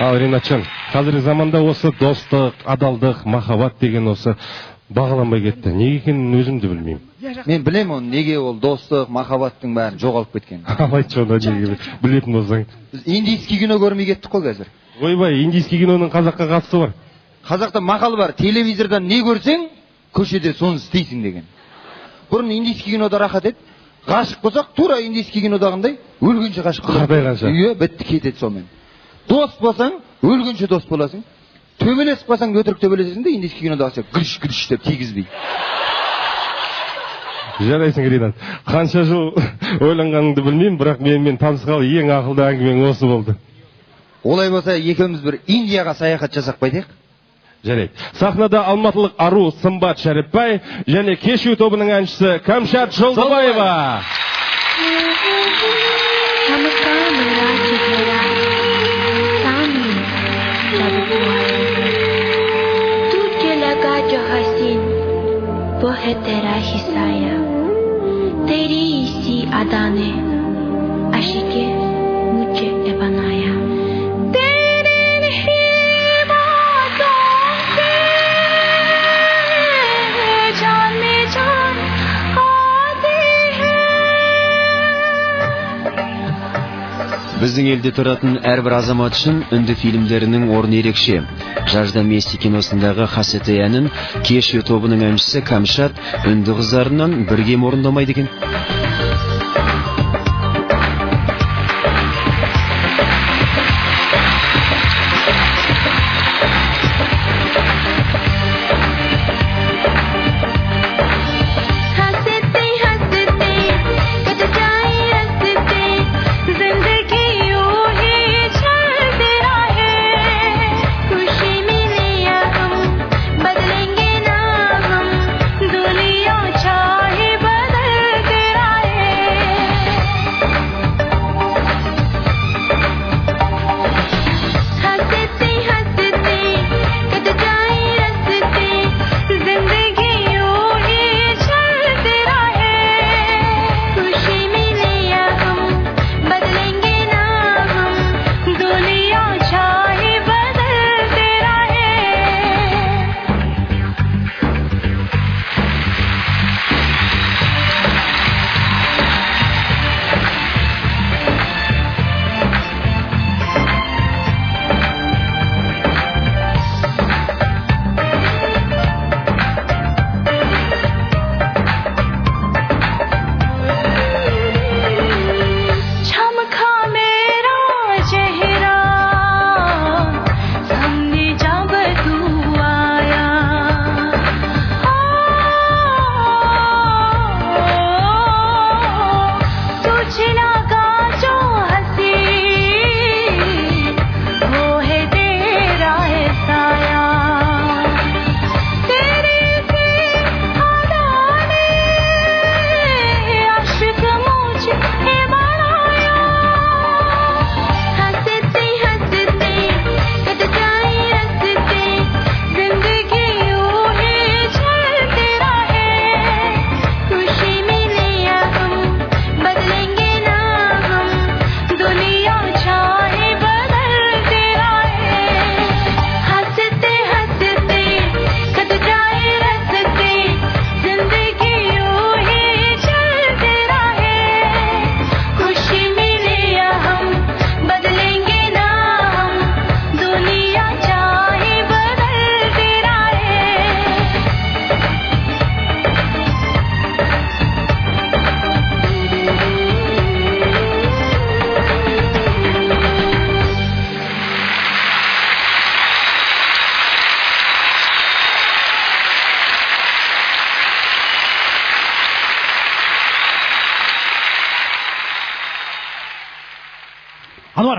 S12: Ал Ринатжан, қазіргі заманда осы достық, адалдық, махаббат деген осы бағаланбай кетті. Неге екенін өзім де білмеймін.
S7: Мен білем оны, неге ол достық, махаббаттың бәрін жоғалып кеткен.
S12: Айтшы оны неге білетін болсаң.
S7: Біз индийский кино көрмей кеттік қой қазір.
S12: Ойбай, индийский киноның қазаққа қатысы бар.
S7: Қазақта мақал бар, телевизордан не көрсең, көшеде соны істейсің деген. Бұрын индийский кинода рахат еді. Ғашық болсақ, тура индийский кинодағындай өлгенше ғашық боласың.
S12: Қартайғанша.
S7: Үйе бітті кетеді сонымен. Дос болсаң, өлгенше дос боласың. Төбелесіп қалсаң өтірік төбелесесің де индийский кинодағыша гүрш-гүрш деп тигізбей.
S12: Жарайсың, Ринат. Қанша жыл ойланғаныңды білмеймін, бірақ мен танысқалы ең ақылды әңгімең осы болды.
S7: Олай болса, екеуміз бір Индияға саяхат жасап қайтайық.
S12: Жарайды. Сахнада алматылық ару Сымбат Шәріпбай және кешью тобының әншісі Камшат Жолдыбаева.
S13: वो है तेरा ही साया तेरी इसी अदा ने आशिके मुझे बनाया तेरे ही बातों से जान में जान आती है.
S1: Біздің елде тұратын әрбір азамат үшін үнді фильмдерінің орны ерекше. Жажда Месси киносындағы Хасеті әнін кешью тобының әншісі Камшат үнді қыздарынан бірге орындамайды екен.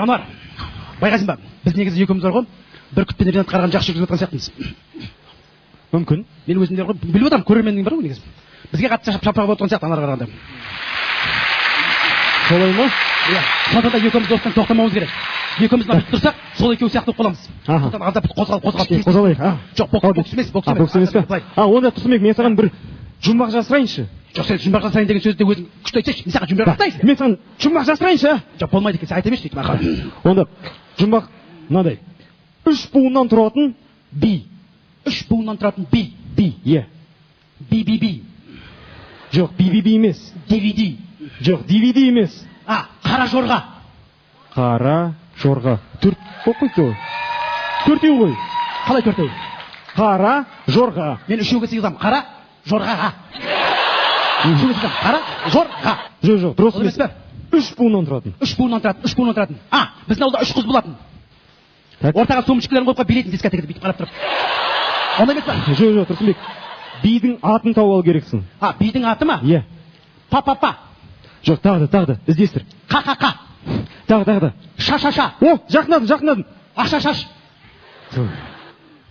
S8: Ануар, байқайсың ба? Біз негізі екеуміз бар ғой, Бүркіт пен Ринат қараған жақсы жүргізіп жатқан сияқтымыз. Мүмкін. Мен өзім де біліп отырмын, көрерменнің бар ғой негізі. Бізге қатты шапшап отырған сияқты анарға қарағанда.
S6: Солай ма?
S8: Иә. Сондықтан да екеуміз достан тоқтамауымыз керек. Екеуміз мына тұрсақ, сол екеуі сияқты болып қаламыз. Сондықтан аздап
S6: қозғалайық.
S8: Жоқ, бокс емес.
S6: Бокс емес пе? Онда Тұрсынбек, мен саған бір жұмбақ жасырайыншы.
S8: Жоқ, сен жұмбақ жасырайын деген сөзді өзің күшті айтсайшы. Мен саған жұмбақ жасырайыншы.
S6: Мен саған жұмбақ жасырайыншы.
S8: Жоқ, болмайды екен, сен айта берші дейді.
S6: Онда жұмбақ мынадай. 3 буыннан тұратын би.
S8: 3 буыннан тұратын би.
S6: Иә.
S8: Би.
S6: Жоқ, би емес.
S8: DVD.
S6: Жоқ, DVD емес.
S8: Қара жорға.
S6: Қара жорға. 4 қойды ғой. 4 ғой.
S8: Қалай 4?
S6: Қара жорға.
S8: Мен 3-ге сыйғызамын. Қара жорғаға. 3-ге сыйғызамын. Қара жорға.
S6: Жоқ, дұрыс емес. 3 буыннан тұратын.
S8: 3 буыннан тұратын. Біздің ауылда 3 қыз болатын. Ортаға сомышкілерін қойып билетін дискотекада бүйтіп қарап тұрып. Ондай емес па?
S6: Жоқ, Тұрсынбек. Бидің атын тауып алу керексің.
S8: Бидің аты ма?
S6: Иә.
S8: Па.
S6: Жоқ, тағы, іздестір.
S8: Қа.
S6: Тағы.
S8: Ша.
S6: О, жақындадың.
S8: Аша.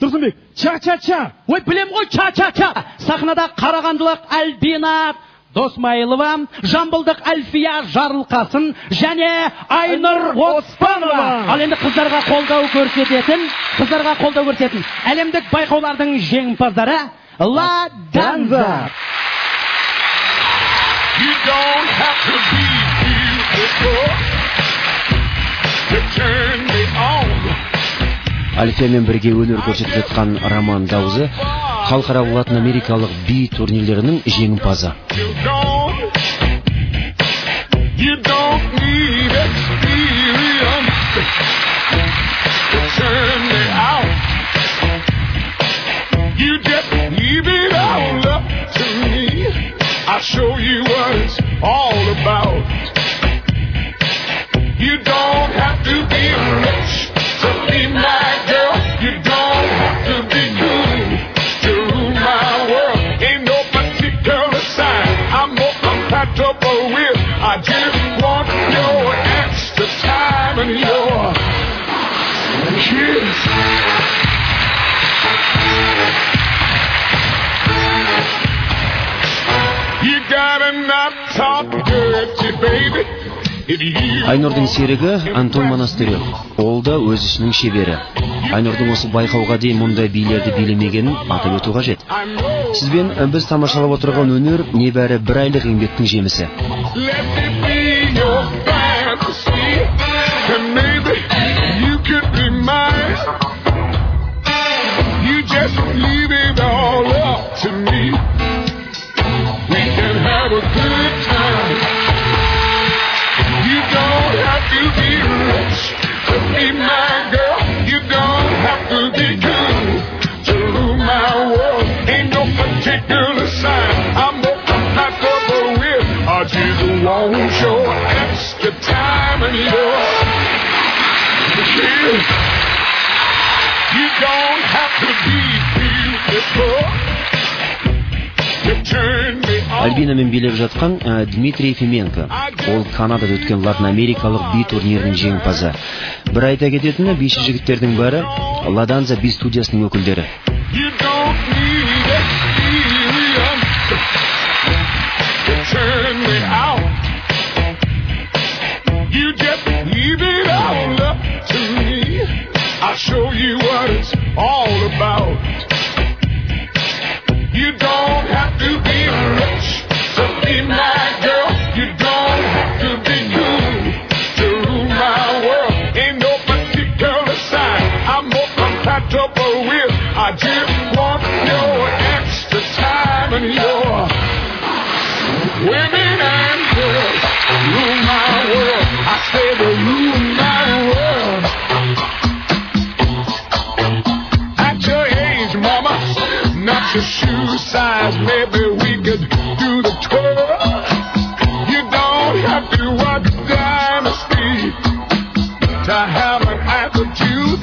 S6: Тұрсынбек, ча-ча-ча.
S8: Ой, білем ғой, ча-ча-ча. Сахнада Қарағандылық Альбина Досмайлова, Жамбылдық Альфия Жарылқасын және Айнұр Оспанова. Ал енді қыздарға қолдау көрсететін әлемдік байқаулардың жеңімпаздары Ла Данза.
S14: You don't have to be beautiful to turn me on.
S1: Альфиямен бірге өнер көрсетіп жатқан Роман Даузы халықаралық латын америкалық би турнирлерінің жеңімпазы.
S14: You don't need experience to turn me out. You just leave it all up to me. I'll show you what it's all about. You don't have to be rich to be my girl. You don't have to be good to rule my world. Ain't no particular sign I'm more compatible with. I just want your extra time and your kiss. You gotta not talk dirty, baby.
S1: Айнұрдың серігі Антон Монастырев. Ол да өз ішінің шебері. Айнұрдың осы байқауға дейін мұндай билерді билемегенін атап өту қажет. Сізбен біз тамашалап отырған өнер небәрі бір айлық еңбектің жемісі.
S14: Won't show extra time and your kiss. You don't have to be beautiful to turn me on.
S1: Альбинамен билеп жатқан Дмитрий Фименко. Ол Канадада өткен Латын Америкалық би турнирінің жеңімпазы. Бір айта кететіні биші жігіттердің бәрі Ла Данза би студиясының өкілдері.
S14: You don't need experience to turn me out. You just leave it all up to me. I'll show you what it's all about. You don't have to be rich to be my girl. You don't have to be good to rule my world. Ain't no particular sign I'm more compatible with. I just want your extra time and your women and girls rule my world. I say they rule my world. At your age, mama, not your shoe size, maybe we could do the twirl. You don't have to watch Dynasty to have an attitude.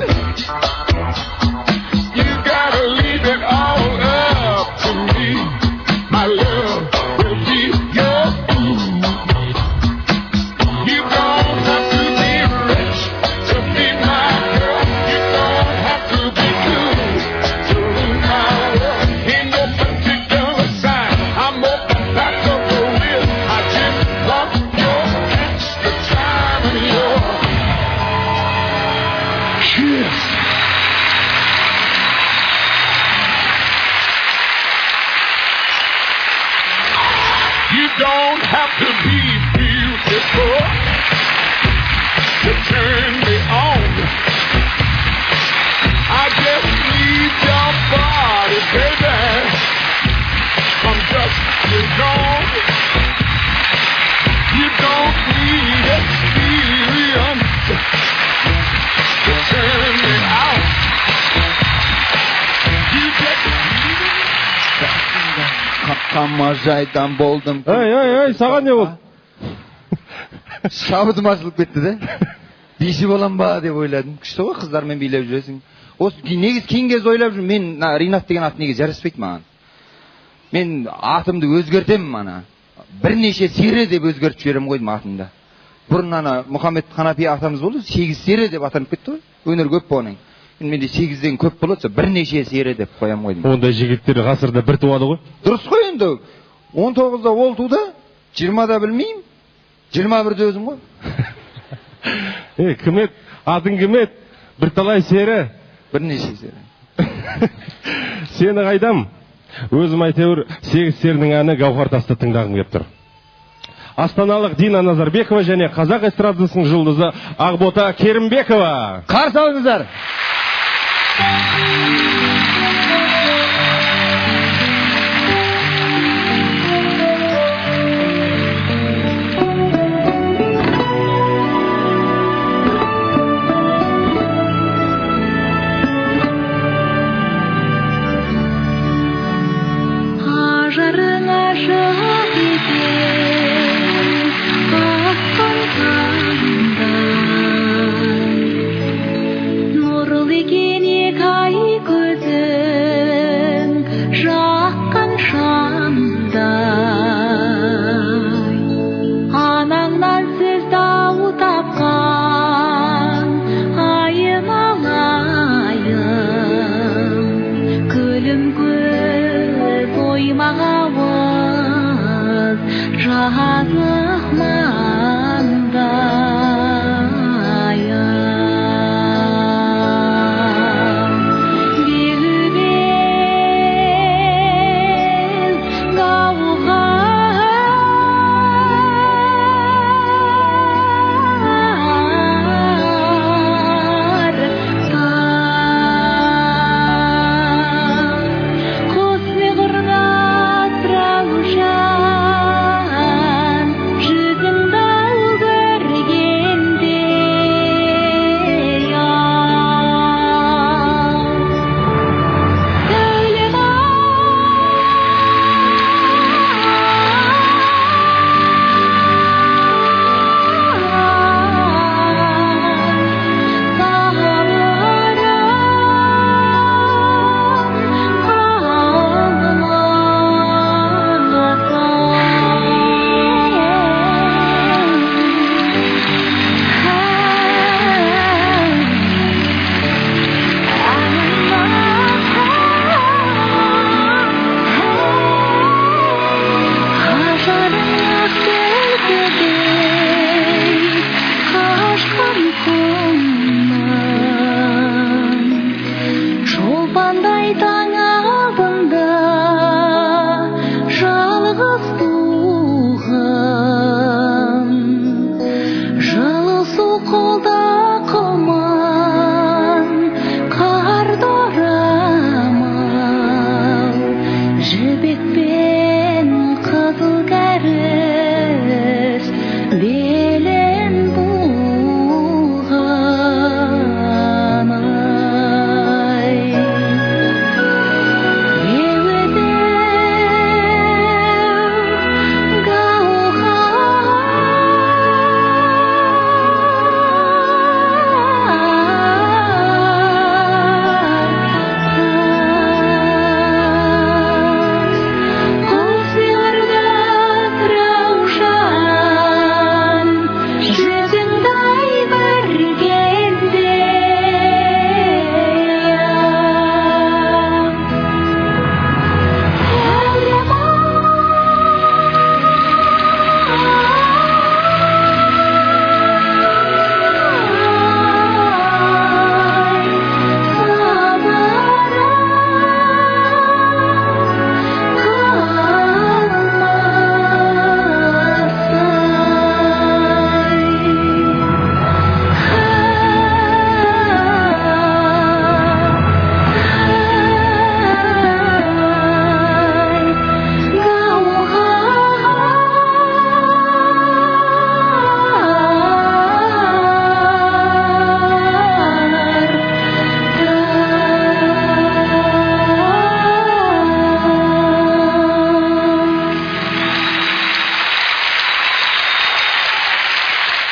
S14: You gotta leave it all up to me. My love will be your food. You don't have to be rich to be my girl. You don't have to be good to rule my world. Ain't no particular sign I'm more compatible with. I just want your extra time and your kiss. You don't have to be beautiful to turn me on. I just need your body, baby, from dusk till dawn. You don't need experience to turn me out. You just need it.
S7: Қамажайдан болдым.
S12: Ай, саған не болды?
S7: Шабытым ашылып кетті де. Биші болам ба деп ойладым. Күшті ғой, қыздармен билеп жүресің. Осы негіз кейін кез ойлап жүр. Мен Ринат деген ат неге жараспайды маған. Мен атымды өзгертемін ана. Бірнеше сере деп өзгертіп жіберем ғой атымда. Бұрын ана Мұхаммед Ханафи атамыз болды, 8 сере деп атанып кетті ғой. Өнер көп болғаннан. менде 8-ден көп болады, бірнеше сері деп қоям ғой.
S12: Ондай жігіттер ғасырда бір туады ғой.
S7: Дұрыс қой енді. 19-да ол туды, 20-да білмеймін, 21-де өзім ғой.
S12: Кім еді? Адың кім еді? Бірталай сері.
S7: Бірнеше сері.
S12: Сені қайдам? Өзім әйтеуір 8 серінің әні Гауһар Тасты тыңдағым кеп тұр. Астаналық Дина Назарбекова және қазақ эстрадасының жұлдызы Ақбота Керімбекова.
S7: Қарсы алыңыздар.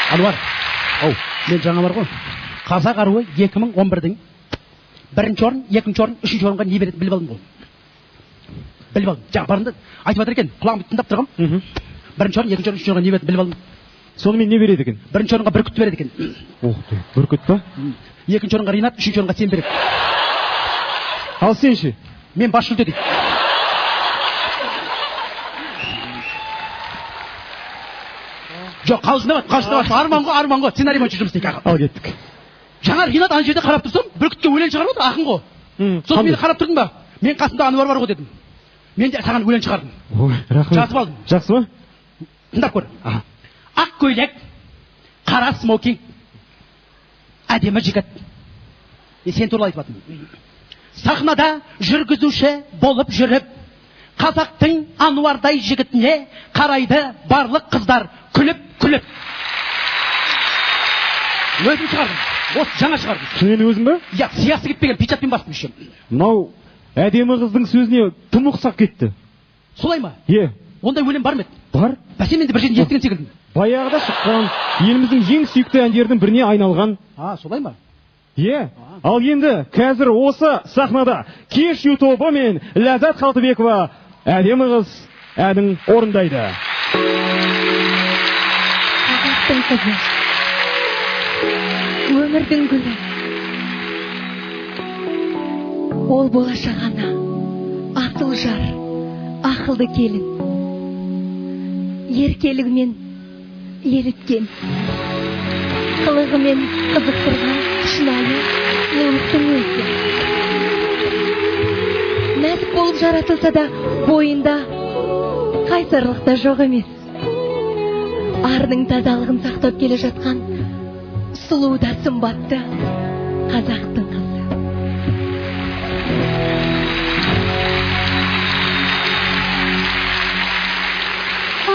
S8: Ануар, мен жаңа бар ғой. Қазақ аруы 2011-дің бірінші орын, екінші орын, үшінші орынға не береді біліп алдым ғой. Біліп алдым. Жаңа барында айтып жатыр екен, құлағымды тыңдап тұрғам. Бірінші орын, екінші орын, үшінші орынға не береді біліп алдым.
S6: Сонымен не береді екен?
S8: Бірінші орынға Бүркітті береді екен.
S6: Бүркіт па?
S8: Екінші орынға Ринат, үшінші орынға сен береді.
S6: Ал сен ше?
S8: Мен бас жүлде дейді. Жоқ, қалжындап, арман ғой, сценарий бойынша жұмыс істейік.
S6: Ал кеттік.
S8: Жаңа Ринат ана жерде қарап тұрсам, Бүркітке өлең шығарып отыр, ақын ғой. Сосын мені қарап тұрдың ба? Мен қасымда Ануар бар ғой дедім. Мен де саған өлең шығардым.
S6: Ой, рахмет.
S8: Жазып алдым.
S6: Жақсы ма?
S8: Тыңдап көр. Ақ көйлек, қара смокинг, әдемі жігіт. Сен туралы айтып жатырмын. Сахнада жүргізуші болып жүріп, қазақтың Ануардай жігітіне қарайды барлық қыздар күліп. Өзім шығардым. Осы жаңа шығардым.
S6: Шынымен өзің ба?
S8: Иә, сиясы кетпеген печатпен бастым үшем.
S6: Мынау әдемі қыздың сөзіне тым ұқсап кетті.
S8: Солай ма?
S6: Е.
S8: Ондай өлең бар ма еді?
S6: Бар.
S8: Бәсе мен де бір жерден естіген секілдім.
S6: Баяғыда шыққан еліміздің ең сүйікті әндердің біріне айналған.
S8: Солай ма?
S6: Е. Ал енді қазір осы сахнада Кеш тобы мен Ләззат Қалтыбекова әдемі қыз әнін орындайды.
S13: Қазақтың қызы, өмірдің гүлі, ол болашақ ана, асыл жар, ақылды келін, еркелігімен еліткен, қылығымен қызықтырған шынайы ұлықтың өзі. Нәзік болып жаратылса да бойында қайсарлық та жоқ емес. Арының тазалығын сақтап келе жатқан сұлу да сымбатты қазақтың қызы.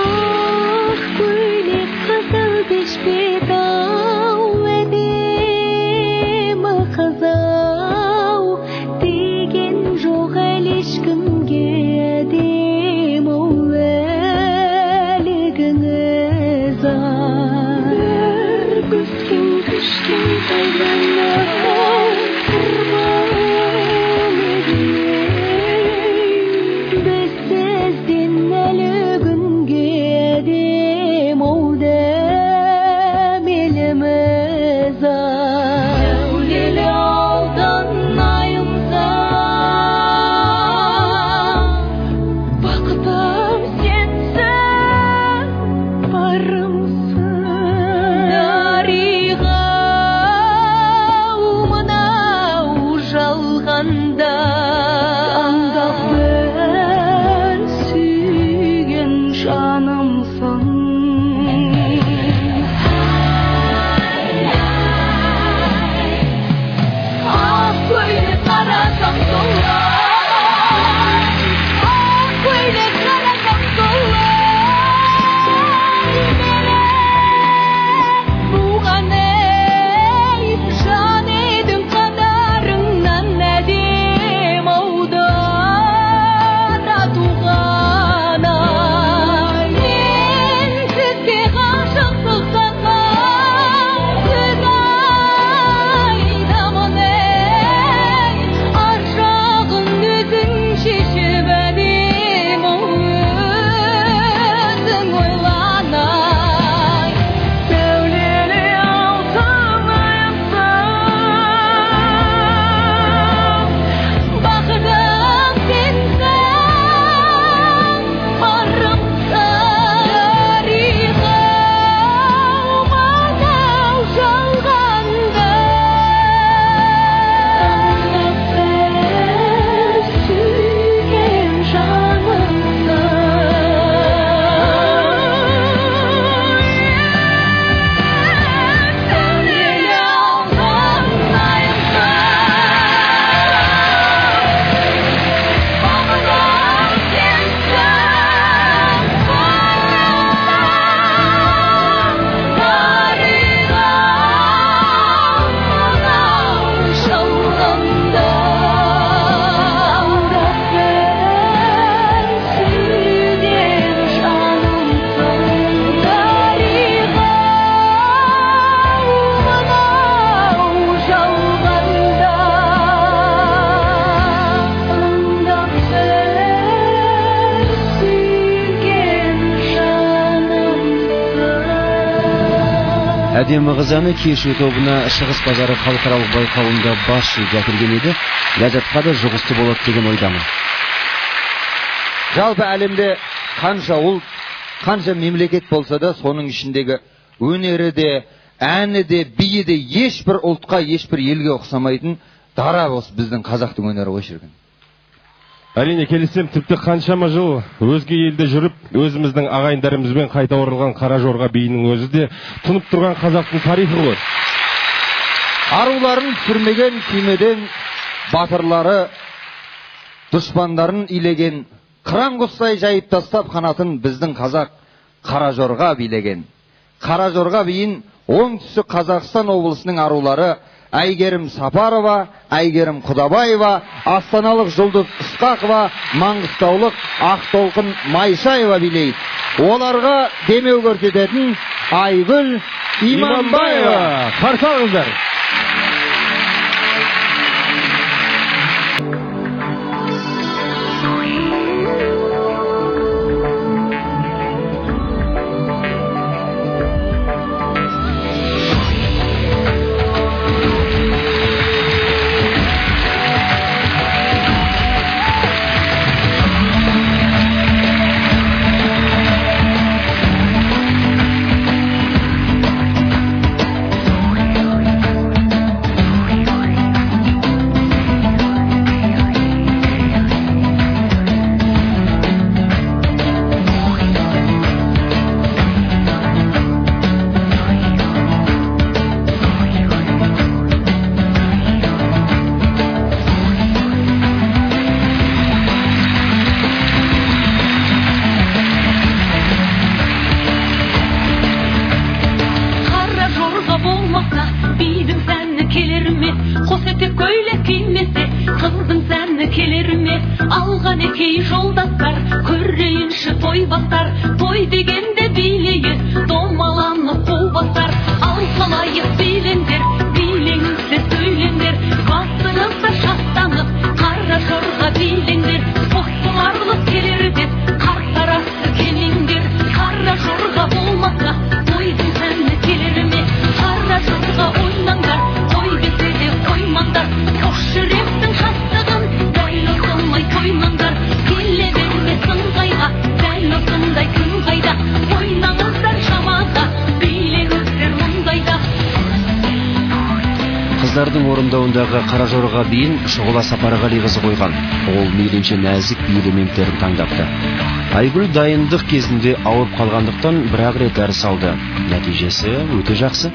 S13: Ақ көйлек қызыл бешпет-ау, әдемі қыз-ау, деген жоқ әлі ешкімге әдемі-ау әлігіңіз-ау. Бір күшкен тайдан-ау, құрбан едім, біз сізден әлі күнге әдемі-ау дәмеліміз-ау. Сәулелі алдан айымса, бақытым сенсің, барымсың. Дариға
S1: әдемі қызаны кешу тобына шығыс базары халықаралық байқауында бас жүлде әкелген еді. Ләззатқа да жұғысты болады деген ойдамын.
S7: Жалпы әлемде қанша ұлт, қанша мемлекет болса да, соның ішіндегі өнері де, әні де, биі де ешбір ұлтқа, ешбір елге ұқсамайтын дара осы біздің қазақтың өнері ғой шіркін.
S12: Әрине келісем, тіпті қаншама жыл өзге елде жүріп, өзіміздің ағайындарымызбен қайта оралған Қара Жорға биінің өзі де тұнып тұрған қазақтың тарихы ғой.
S7: Аруларын түсірмеген күймеден батырлары дұшпандарын илеген, қыран құстай жайып тастап қанатын біздің қазақ Қара Жорға билеген. Қара Жорға биін оңтүстік Қазақстан облысының арулары Әйгерім Сапарова, Әйгерім Құдабаева, астаналық Жұлдыз Ысқақова, маңғыстаулық Ақтолқын Майшаева билейді. Оларға демеу көрсететін Айгүл Иманбаева.
S12: Қарсы алыңыздар.
S1: Қыздардың орындауындағы Қара Жорға биін Шұғыла Сапарғалиқызы қойған. Ол мейлінше нәзік би элементтерін таңдапты. Айгүл дайындық кезінде ауырып қалғандықтан бір-ақ рет дәріс алды. Нәтижесі өте жақсы.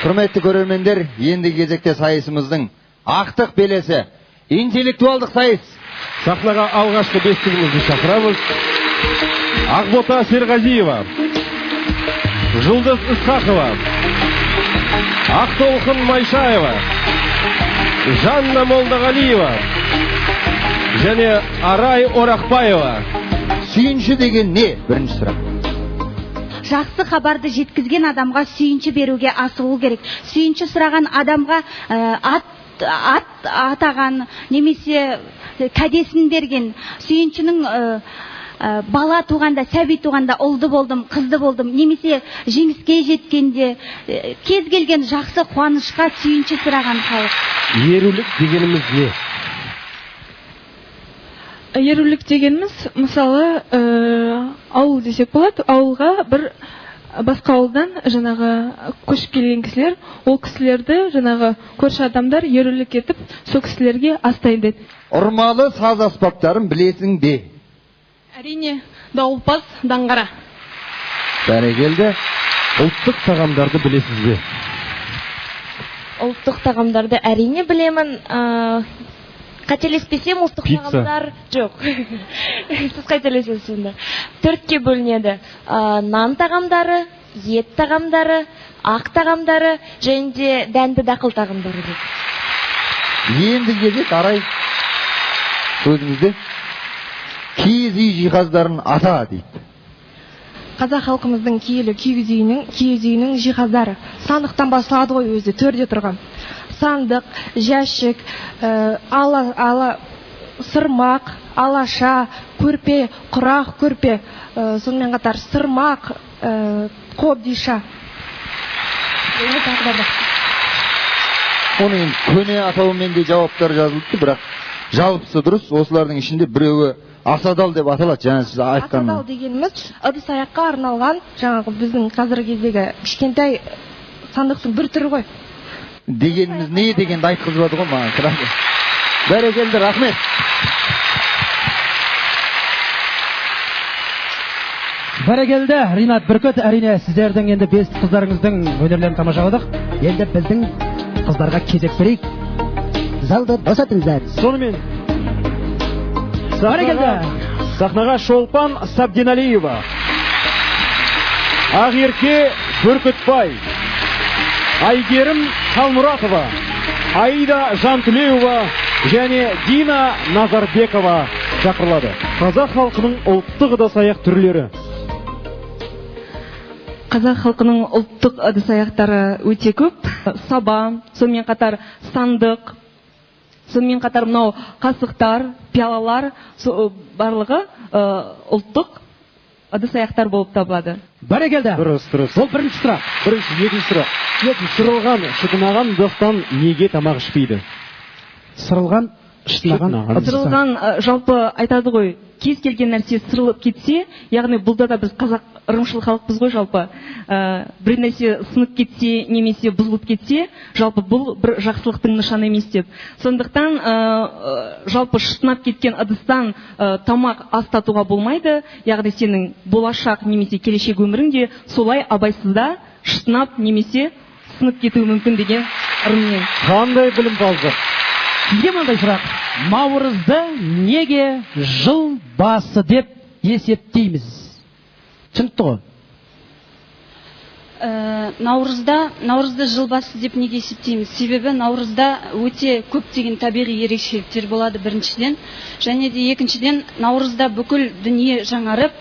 S7: Құрметті көрермендер, енді кезекте сайысымыздың ақтық белесі, интеллектуалдық сайыс.
S12: Сахнаға алғашқы бестігімізді шақырамыз. Ақбота Серғазиева, Жұлдыз Ысқақова, Ақтолқын Майшаева, Жанна Молдағалиева және Арай Орақбаева.
S7: Сүйінші деген не? Бірінші сұрақ.
S15: жақсы хабарды жеткізген адамға сүйінші беруге асығу керек. Сүйінші сұраған адамға атаған немесе кәдесін берген, сүйіншінің бала туғанда, сәби туғанда ұлды болдым, қызды болдым, немесе жеңіске жеткенде кез келген жақсы қуанышқа сүйінші сұраған халық.
S6: Ерулік дегеніміз не?
S4: Ерулік дегеніміз, мысалы, ауыл десек болады, ауылға бір басқа ауылдан жаңағы көшіп келген кісілер, ол кісілерді жаңағы көрші адамдар ерулік етіп, сол кісілерге ас дайындайды.
S7: Ұрмалы саз аспаптарын білесің бе?
S4: Әрине, дауылпаз, даңғара.
S7: Бәрекелді.
S6: Ұлттық тағамдарды білесіз бе?
S16: Ұлттық тағамдарды әрине білемін. Қателеспесем, ұлттық тағамдар жоқ. Сіз қателесесіз сонда. 4-ке бөлінеді. Нан тағамдары, ет тағамдары, ақ тағамдары және де дәнді дақыл тағамдары дейді.
S7: Енді кезек арай сөзіңізде киіз үй жиһаздарын ата дейді.
S17: Қазақ халқымыздың киіз үйінің жиһаздары сандықтан басталады ғой, өзі төрде тұрған. Сандық, жәшік, сырмақ, алаша, көрпе, құрақ көрпе, сонымен қатар сырмақ, қобдиша.
S7: Оның көне атауымен де жауаптар жазылыпты, бірақ жалпысы дұрыс. Осылардың ішінде біреуі асадал деп аталады, жаңа сіз айтқан.
S17: Асадал дегеніміз ыдыс аяққа арналған, жаңағы біздің қазіргі кездегі кішкентай сандықтың бір түрі ғой.
S7: Дегеніміз не дегенді айтқызбады ғой маған. Бәрекелді, рахмет.
S8: Бәрекелді, Ринат Бүркіт, әрине сіздердің енді бесті қыздарыңыздың өнерлерін тамашаладық. Енді біздің қыздарға кезек берейік. Залды босатыңыздар.
S6: Сонымен сахнаға Шолпан Сабдиналиева, Ақерке Бүркітбай, Айгерім Қалмұратова, Аида Жантілеуова және Дина Назарбекова шақырылады. Қазақ халқының ұлттық ыдыс-аяқ түрлері.
S4: Қазақ халқының ұлттық ыдыс-аяқтары өте көп. Саба, сонымен қатар сандық, сонымен қатар мынау қасықтар, пиалалар, барлығы ұлттық ыдыс-аяқтар болып табылады.
S8: Бәрекелді.
S6: Дұрыс.
S8: Ол бірінші сұрақ.
S6: Екінші сұрақ. Сырылған, шытынаған ыдыстан неге тамақ ішпейді?
S8: Сырылған, шытынаған.
S4: Сырылған, жалпы айтады ғой, кез келген нәрсе сырылып кетсе, яғни бұлда да біз қазақ ырымшыл халықпыз ғой жалпы. Бір нәрсе сынып кетсе, немесе бұзылып кетсе, жалпы бұл бір жақсылықтың нышаны емес деп. Сондықтан жалпы шытынап кеткен ыдыстан тамақ ас татуға болмайды. Яғни сенің болашақ немесе келешек өміріңде солай абайсызда шытынап немесе сынып кетуі мүмкін деген ырыммен.
S6: Қандай білімпаздық?
S8: Сізге мынандай сұрақ. Наурызды неге жыл басы деп есептейміз? Түсінікті ғой?
S18: Наурызды жыл басы деп неге есептейміз? Себебі наурызда өте көптеген табиғи ерекшеліктер болады біріншіден. Және де екіншіден, наурызда бүкіл дүние жаңарып,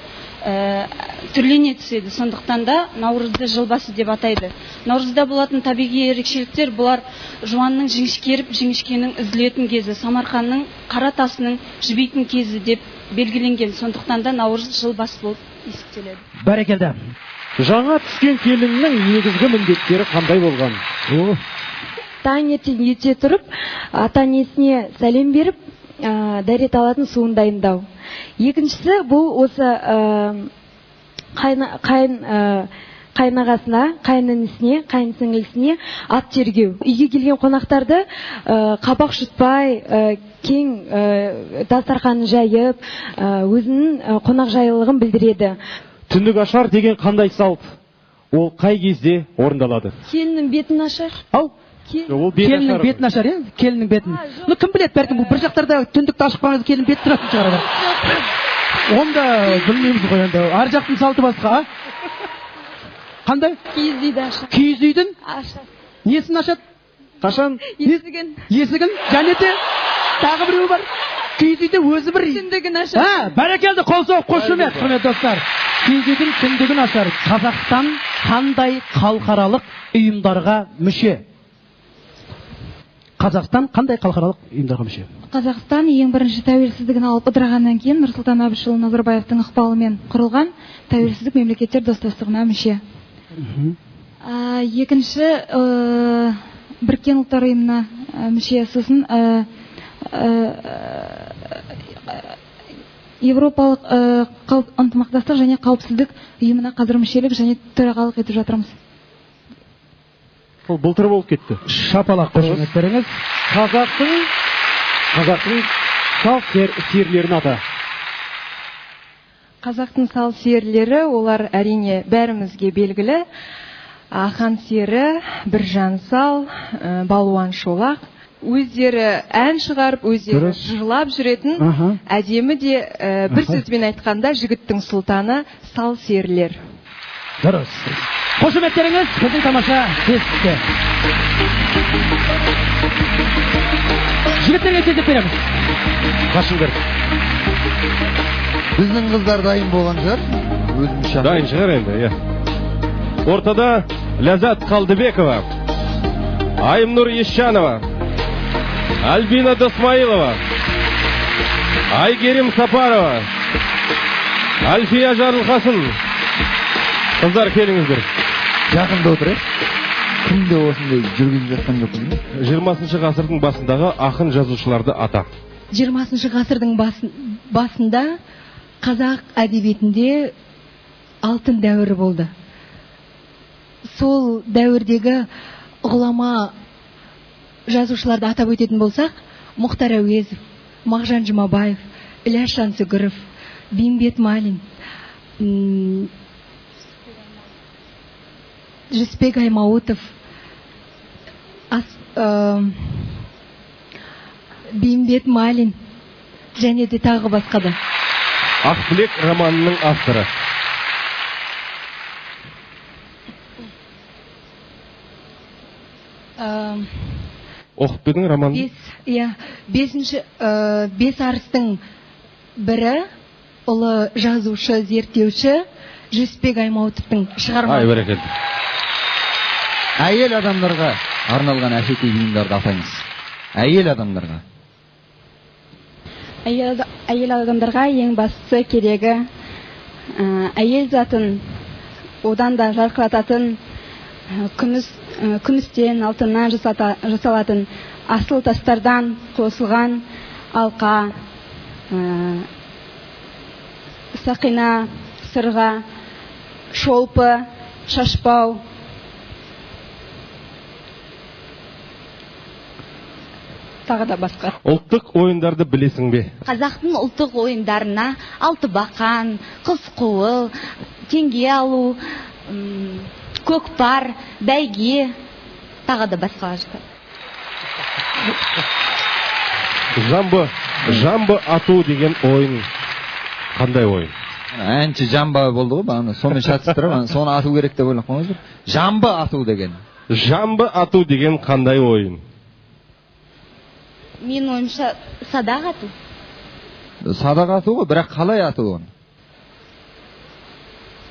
S18: түрлене түседі. Сондықтан да наурызды жыл басы деп атайды. Наурызда болатын табиғи ерекшеліктер бұлар жуанның жіңішкеріп, жіңішкенің үзілетін кезі, Самарқанның қара тасының жібейтін кезі деп белгіленген. Сондықтан да наурыз жыл басы болып есептеледі.
S8: Бәрекелді.
S6: Жаңа түскен келіннің негізгі міндеттері қандай болған?
S13: Таңертең ерте тұрып, ата-енесіне сәлем беріп, дәрет алатын суын дайындау. Екіншісі бұл осы қайнағасына, қайнінісіне, қайнсіңлісіне ат тергеу. Үйге келген қонақтарды қапақ жұтпай, кең дастарханын жайып, өзінің қонақ жайлылығын білдіреді.
S6: Түндік ашар деген қандай салт? Ол қай кезде орындалады?
S13: Келіннің бетін ашар.
S8: Ау? Келіннің бетін ашар, е? Келіннің бетін. Кім біледі, бәлкім бұл бір жақтарда түндікті ашып қалғанда келін бет тұратын шығар. Онда білмейміз ғой енді. Ар жақтың салты басқа, қандай?
S13: Киіз үйді ашар.
S8: Киіз үйдің?
S13: Ашар.
S8: Несін ашады?
S6: Қашан?
S13: Есігін.
S8: Есігін? Және де тағы біреу бар. киіз үйде өзі бір бәрекелді, қол соғып қошемет, құрметті достар. Киіз үйдің түндігін ашар. Қазақстан қандай халықаралық ұйымдарға мүше? Қазақстан қандай халықаралық ұйымдарға мүше?
S18: Қазақстан ең бірінші тәуелсіздігін алып ыдырағаннан кейін Нұрсұлтан Әбішұлы Назарбаевтың ықпалымен құрылған тәуелсіздік мемлекеттер достастығына мүше. Екінші Біріккен ұлттар ұйымына мүше, сосын Европалық ынтымақтастық және қауіпсіздік ұйымына қазір мүшелік және төрағалық етіп жатырмыз.
S6: Ол былтыр болып кетті.
S8: Шапалақ қошеметтеріңіз.
S6: Қазақтың сал сиырлерін ата.
S17: Қазақтың сал сиырлері, олар әрине бәрімізге белгілі. Ахан сиыры, Біржан сал, Балуан шолақ. Өздері ән шығарып, өздері жырлап жүретін, әдемі де бір сөзбен айтқанда жігіттің сұлтаны сал сиырлер.
S8: Дұрыс. Қошеметтеріңіз біздің тамаша бестікке. Жігіттерге кездеп береміз.
S6: Қашыңдар.
S7: Біздің қыздар дайын болған шығар?
S12: Дайын шығар енді, Ортада Ләззат Қалдыбекова, Айымнұр Ещанова, Альбина Досмаилова, Айгерім Сапарова, Альфия Жарылқасын. Қыздар, келіңіздер.
S7: Жақында отыр, Кімде осындай жүргізіп жатқан жоқ?
S12: 20 ғасырдың басындағы ақын жазушыларды ата.
S13: 20 ғасырдың басында қазақ әдебиетінде алтын дәуірі болды. Сол дәуірдегі ғұлама жазушыларды атап өтетін болсақ, Мұхтар Әуезов, Мағжан Жұмабаев, Ілияс Жансүгіров, Бейімбет Майлин, Жүсіпбек Аймауытов, Бейімбет Майлин және де тағы басқа да.
S12: Ақбілек романының авторы. Оқып бердің романын?
S13: Бес арыстың бірі, ұлы жазушы, зерттеуші Жүсіпбек Аймауытовтың шығармасы.
S12: Бәрекелді.
S7: Әйел адамдарға арналған әшекей бұйымдарды атаңыз. Әйел адамдарға.
S18: Әйел адамдарға ең бастысы керегі әйел затын одан да жарқырататын күмістен, алтыннан жасалатын асыл тастардан қосылған алқа, сақина, сырға, шолпы, шашпау. Тағы да басқа.
S12: Ұлттық ойындарды білесің бе?
S15: Қазақтың ұлттық ойындарына алтыбақан, қыз қуыл, теңге алу, көкпар, бәйге, тағы да басқа жатыр.
S12: Жамбы ату деген ойын қандай ойын?
S7: Әнші жамбы болды ғой, сонымен шатыстырып, соны ату керек деп ойлап қойыңыздар. Жамбы ату деген.
S12: Жамбы ату деген қандай ойын?
S15: Мен ойымша садақ ату.
S7: Садақ ату ғой, бірақ қалай ату оны?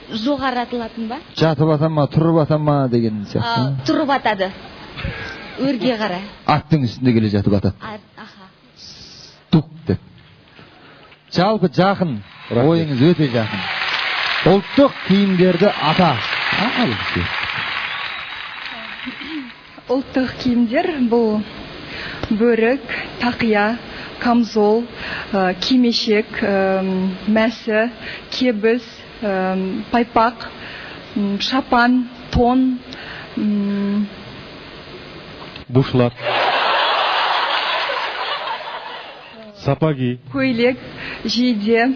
S15: Жоғары атылатын ба?
S7: Жатып атам ма, тұрып атам ма деген сияқты.
S15: Тұрып атады. Өрге қарай.
S7: Аттың үстінде келе жатып атады. Тук деп. Жалпы жақын, ойыңыз өте жақын. Ұлттық киімдерді ата.
S17: Ұлттық киімдер бұл бөрік, тақия, камзол, кимешек, мәсі, кебіс, пайпақ, шапан, тон,
S12: бушлат, сапаги,
S17: көйлек, жейде.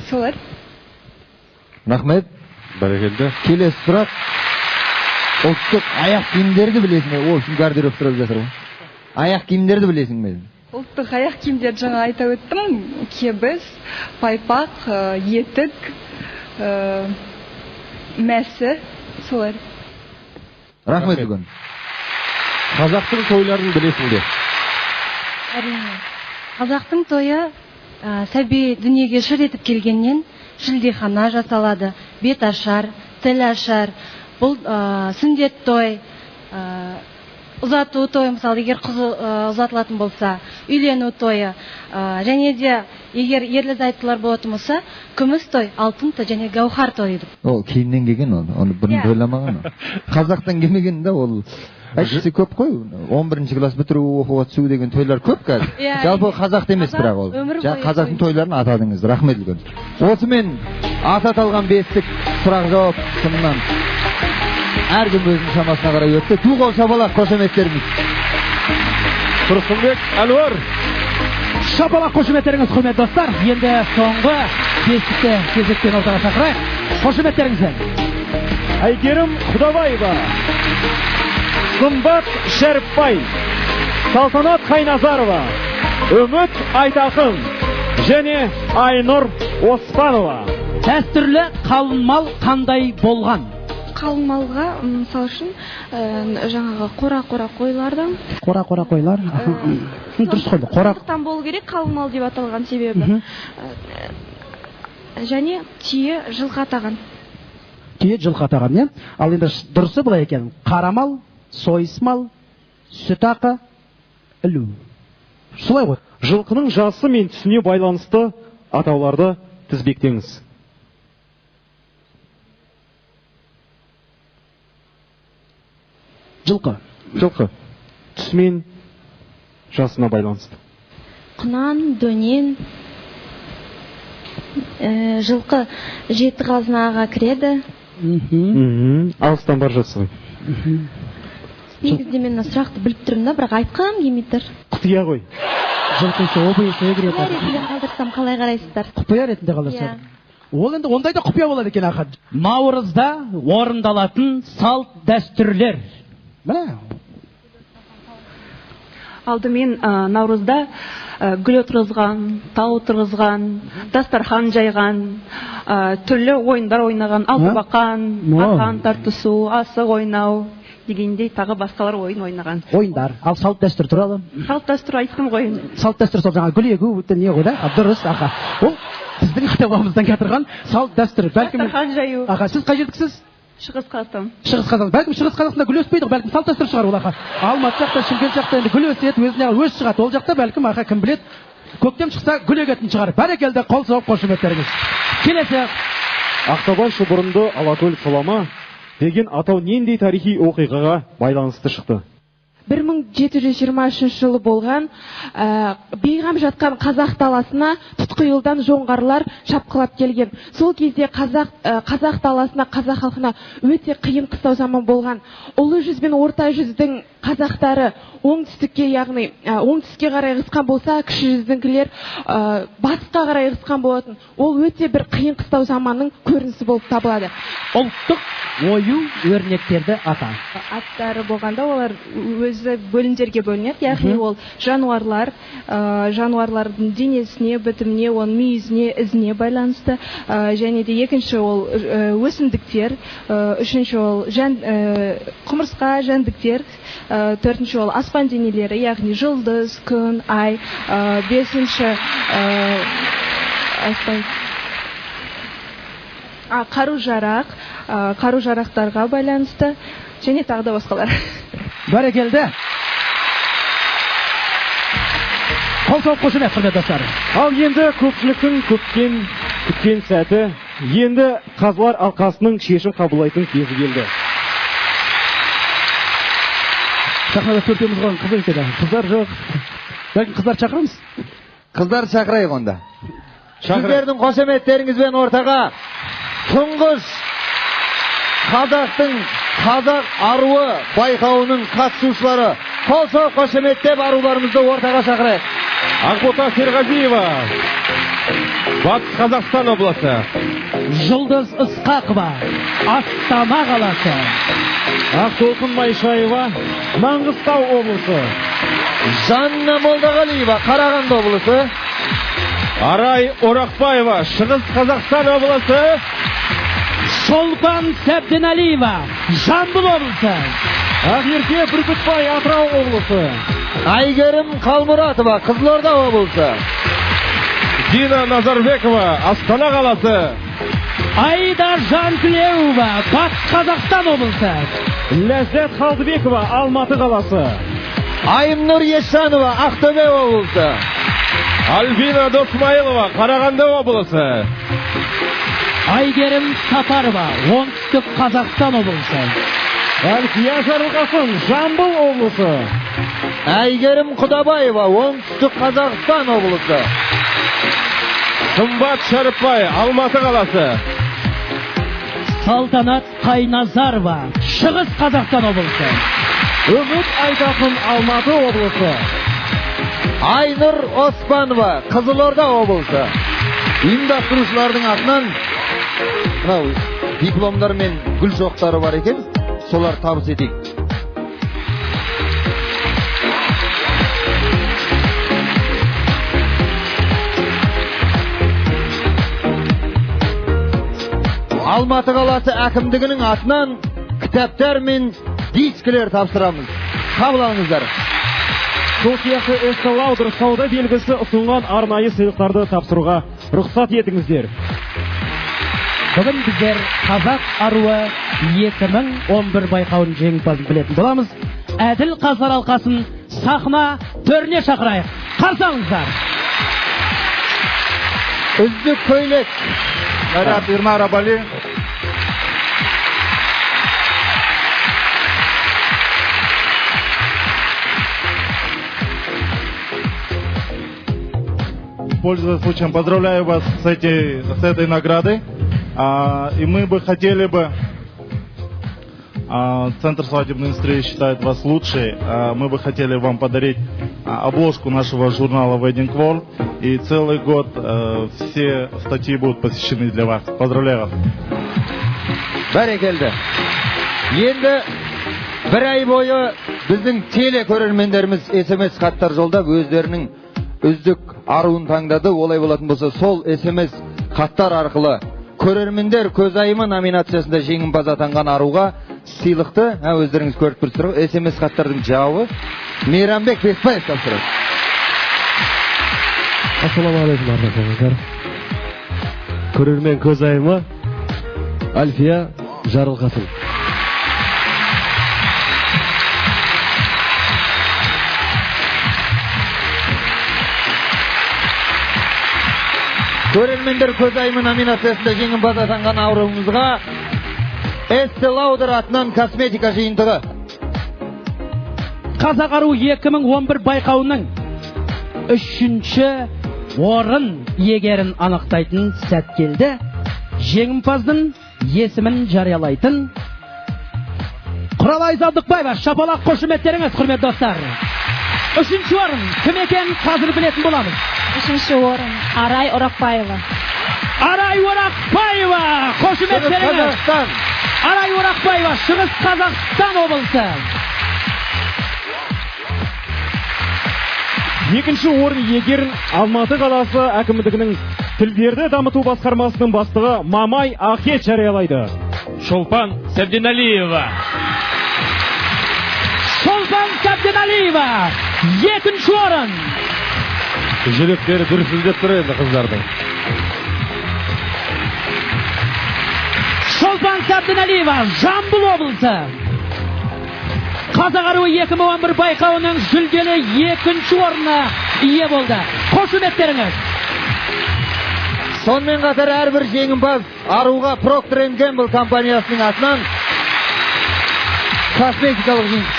S17: Солар.
S7: Рахмет.
S12: Бәрекелді.
S7: Келесі сұрақ. Ұлттық аяқ киімдерді білесің бе? О, үшін гардероб тұрып жатыр ғой. Аяқ киімдерді білесің бе?
S17: Ұлттық аяқ киімдер жаңа айта өттім. Кебіс, пайпақ, етік, мәсі, солар.
S7: Рахмет үлкен.
S12: Қазақтың тойларын білесің бе?
S13: Әрине. Қазақтың тойы сәби дүниеге шыр етіп келгеннен шілдехана жасалады, бет ашар, тіл ашар. Бұл сүндет той, ұзату тойы, мысалы, егер қыз ұзатылатын болса, үйлену тойы, және де егер ерлі зайыптылар болатын болса, күміс той, алтын той және гауһар тойы.
S7: Ол кейіннен келген, оны бұрын ойламаған. Қазақтан келмеген да ол. Әйтсе көп қой, 11-ші класс бітіру, оқуға түсу деген тойлар көп қазір. Жалпы қазақта емес бірақ ол. Қазақтың тойларын атадыңыз, рахмет үлкен. Осымен аты аталған бестік сұрақ жауап сынынан әркім өзінің шамасына қарай өтті. Ту қол шапалақ, қошеметтеріңіз.
S6: Тұрсынбек, Әлуар.
S8: Шапалақ қошеметтеріңіз, құрметті достар. Енді соңғы бестікті кезектен ортаға шақырайық. Қошеметтеріңізбен.
S6: Әйгерім Құдабаева, Сымбат Шәріпбай, Салтанат Қайназарова, Үміт Айтақын және Айнұр Оспанова.
S8: Дәстүрлі қалың мал қандай болған?
S4: Қалың малға, мысалы үшін, жаңағы қора-қора қойлардан.
S8: Қора-қора қойлар? Дұрыс қой, қора.
S4: Сондықтан болу керек қалың мал деп аталған себебі. Және түйе жылқы атаған.
S8: Түйе жылқы атаған, не? Ал енді дұрысы былай екен. Қара мал, сойыс мал, сүт ақы, ілу. Солай ғой.
S6: Жылқының жасы мен түсіне байланысты атауларды тізбектеңіз.
S8: Жылқы.
S6: Жылқы. Түсімен жасына байланысты.
S16: Құнан, дөнен. Жылқы жеті қазынаға кіреді.
S6: Алыстан бар жатсыз ғой.
S16: Негізде мен сұрақты біліп тұрмын да, бірақ айтқым келмей тұр.
S6: Құпия ғой.
S8: Жылқы ise обыйысына кіреді.
S16: Құпия ретінде қалдырсам қалай қарайсыздар?
S8: Құпия ретінде қалдырсам. Ол енді ондай да құпия болады екен аға. Наурызда орындалатын салт дәстүрлер. Міне.
S19: Алдымен наурызда гүл отырғызған, тау отырғызған, дастархан жайған, түрлі ойындар ойнаған, алтыбақан, арқан тартысу, асық ойнау дегендей тағы басқалар ойын ойнаған.
S8: Ойындар. Ал салт дәстүр туралы?
S19: Салт дәстүр айттым ғой.
S8: Салт дәстүр сол жаңа гүл егу не ғой да? Дұрыс аға. Ол біздің кітабымыздан келтірген салт дәстүр.
S19: Дастархан жаю.
S8: Аға, сіз қай жердіксіз?
S19: Шығыс Қазақстан.
S8: Шығыс Қазақстан. Бәлкім Шығыс Қазақстанда гүл өспейді, бәлкім салт дәстүр шығар ол аға. Алматы жақта, Шымкент жақта енді гүл өседі, өзіне өз шығады. Ол жақта бәлкім аға кім білет, көктем шықса гүл егетін шығар. Бәрекелді, қол соғып қошеметтеріңіз. Келесі.
S6: Ақтабан шұбырынды Алакөл сұлама деген атау нендей тарихи оқиғаға байланысты шықты?
S4: 1723 жылы болған бейғам жатқан қазақ даласына тұтқиылдан жоңғарлар шапқылап келген. Сол кезде қазақ даласына, қазақ халқына өте қиын қыстау заман болған. Ұлы жүз бен орта жүздің қазақтары оңтүстікке, яғни оңтүстікке қарай ығысқан болса, кіші жүздіңкілер батысқа қарай ығысқан болатын. Ол өте бір қиын қыстау заманның көрінісі болып табылады.
S8: Ұлттық ою өрнектерді ата.
S4: Аттары болғанда олар өзі бөлімдерге бөлінеді, яғни ол жануарлар, жануарлардың денесіне, бітіміне, оның мүйізіне, ізіне байланысты, және де екінші ол өсімдіктер, үшінші ол құмырсқа, жәндіктер, төртінші ол аспан денелері, яғни жұлдыз, күн, ай, бесінші қару-жарақ, қару-жарақтарға байланысты, және тағы да басқалар.
S8: Бәрекелді. Қол соғып қошемет, құрметті достар.
S6: Ал енді көпшіліктің күткен сәті, енді қазылар алқасының шешім қабылдайтын кезі келді.
S8: Сахнада төртеуміз қалған қыздар екен. Қыздар жоқ. Бәлкім қыздар шақырамыз?
S7: Қыздар шақырайық онда. Сіздердің қошеметтеріңізбен ортаға тұңғыш қазақтың қазақ аруы байқауының қатысушылары қол соғып қошеметтеп аруларымызды ортаға шақырайық.
S12: Ақбота Серғазиева, Батыс Қазақстан облысы.
S8: Жұлдыз Ысқақова, Астана қаласы.
S6: Ақтолқын Майшаева, Маңғыстау облысы.
S7: Жанна Молдағалиева, Қарағанды облысы.
S12: Арай Орақбаева, Шығыс Қазақстан облысы.
S8: Шолпан Сәбденәлиева, Жамбыл облысы.
S6: Ақерке Бүркітбай, Атырау облысы.
S7: Айгерім Қалмұратова, Қызылорда облысы.
S12: Дина Назарбекова, Астана қаласы.
S8: Аида Жантілеуова, Батыс Қазақстан облысы.
S6: Ләззат Қалдыбекова, Алматы қаласы.
S7: Айымнұр Ешанова, Ақтөбе облысы.
S12: Альбина Досмайылова, Қарағанды облысы.
S8: Айгерім Сапарова, Оңтүстік Қазақстан облысы.
S6: Әлфия Жарылғасын, Жамбыл облысы.
S7: Әйгерім Құдабаева, Оңтүстік Қазақстан облысы.
S12: Сымбат Шәріпбай, Алматы қаласы.
S8: Салтанат Қайназарова, Шығыс Қазақстан облысы.
S6: Үміт Айтақын, Алматы облысы.
S7: Айнұр Оспанова, Қызылорда облысы. Ұйымдастырушылардың атынан дипломдар мен гүл шоқтары бар екен, солар табыс етейік. Алматы қаласы әкімдігінің атынан кітаптар мен дискілер тапсырамыз. Қабыл алыңыздар.
S6: Сол сияқты Estee Lauder сауда белгісі ұсынған арнайы сыйлықтарды тапсыруға рұқсат етіңіздер.
S8: Бүгін біздер Қазақ аруы 2011 байқауын жеңімпазын білетін боламыз. Әділ қазылар алқасын сахна төріне шақырайық. Қарсы алыңыздар.
S7: Үздік көйлек.
S20: Наряд Ирнара Бали. Пользуясь случаем, поздравляю вас с этой наградой. И мы бы хотели бы, Центр свадебной индустрии считает вас лучшей, мы бы хотели вам подарить обложку нашего журнала Wedding World. И целый год все статьи будут посвящены для вас. Поздравляю вас.
S7: Бәрекелді. Енді бір ай бойы біздің телекөрермендеріміз SMS хаттар жолдап өздерінің үздік аруын таңдады. Олай болатын болса, сол SMS хаттар арқылы көрермендер көзайымы номинациясында жеңімпаз атанған аруға сыйлықты, өздеріңіз көріп тұрсыздар, SMS хаттардың жауабы Мейрамбек Беспаев тапсырады.
S21: Ассалаумағалейкум армысыздар. Көрермен көзайымы Альфия Жарылғасын.
S7: Көрермендер көзайымы номинациясында жеңімпаз атанған аруымызға Estee Lauder атынан косметика жиынтығы.
S8: Қазақ аруы 2011 байқауының 3-ші орын иегерін анықтайтын сәт келді. Жеңімпаздың есімін жариялайтын Құралай Садықбаева, шапалақ қошеметтеріңіз, құрметті достар. 3-ші орын кім екенін қазір білетін боламыз.
S16: 3-ші орын Арай Орақбаева.
S8: Арай Орақбаева, қошеметтеріңіз. Арай Орақбаева, Шығыс Қазақстан облысы.
S6: 2-ші орын иегерін Алматы қаласы әкімдігінің тілдерді дамыту басқармасының бастығы Мамай Ахет жариялайды.
S22: Шолпан Сәбденалиева.
S8: Шолпан Сәбденалиева, 2-ші орын.
S12: Жүректері дүрсілдеп тұр енді қыздардың.
S8: Шолпан Сәбденалиева, Жамбыл облысы. Қазақ аруы 2011 байқауының жүлделі 2-ші орнына ие болды. Қошеметтеріңіз.
S7: Сонымен қатар әрбір жеңімпаз аруға Procter & Gamble компаниясының атынан косметикалық жиынтық.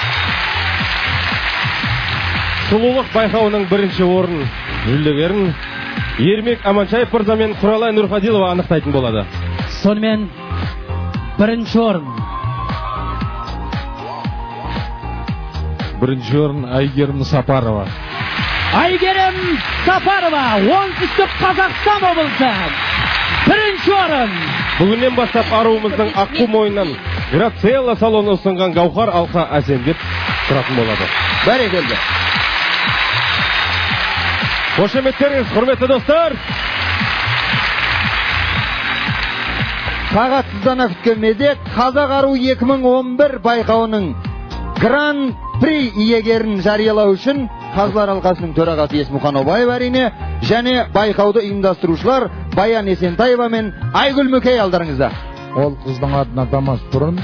S12: Сұлулық байқауының 1-ші орын жүлдегерін Ермек Аманшаев мырза мен Құралай Нұрқадилова анықтайтын болады.
S8: Сонымен 1-ші орын.
S20: 1-ші орын Айгерім Сапарова.
S8: Айгерім Сапарова, Оңтүстік Қазақстан облысы. 1-ші орын.
S12: Бүгіннен бастап аруымыздың аққу мойнынан Грациелла салоны ұсынған Гаухар алқа әсемдеп тұратын болады.
S7: Бәрекелді.
S12: Қошеметтеріңіз, құрметті достар.
S7: Сағатсыздана күткен мезет Қазақ аруы 2011 байқауының Гран при иегерін жариялау үшін қазылар алқасының төрағасы Есмұхан Обаев әрине, және байқауды ұйымдастырушылар Баян Есентаева мен Айгүл Мүкей алдарыңызда.
S2: Ол қыздың атын атамас бұрын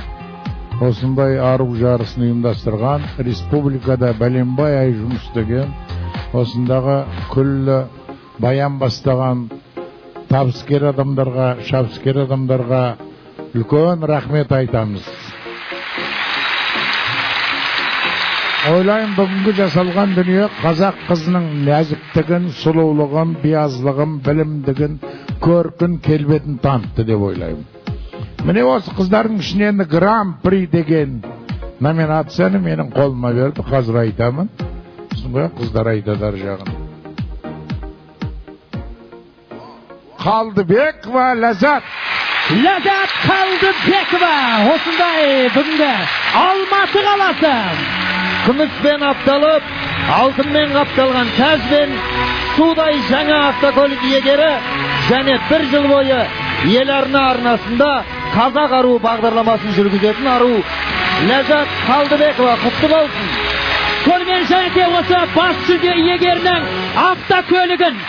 S2: осындай ару жарысын ұйымдастырған, республикада бәленбай ай жұмыс істеген, осындағы күллі баян бастаған табыскер адамдарға, шабыскер адамдарға үлкен рахмет айтамыз. Ойлайым, бүгінгі жасалған дүние қазақ қызының нәзіктігін, сұлулығын, биязлығын, білімдігін, көркін, келбетін танытты деп ойлаймын. Міне осы қыздардың ішінен Гран-при деген номинацияны менің қолыма берді, қазір айтамын. Қыздар айтадар жағын. Қалдыбекова Ләззат.
S8: Ләззат Қалдыбекова, осындай бүгінгі Алматы қаласы.
S7: Күміспен апталып, алтынмен қапталған тәжбен судай жаңа автокөлік иегері және бір жыл бойы ел арнасында қазақ ару бағдарламасын жүргізетін ару Ләззат Қалдыбекова, құтты болсын.
S8: Сонымен және осы бас жүлде иегерінің автокөлігін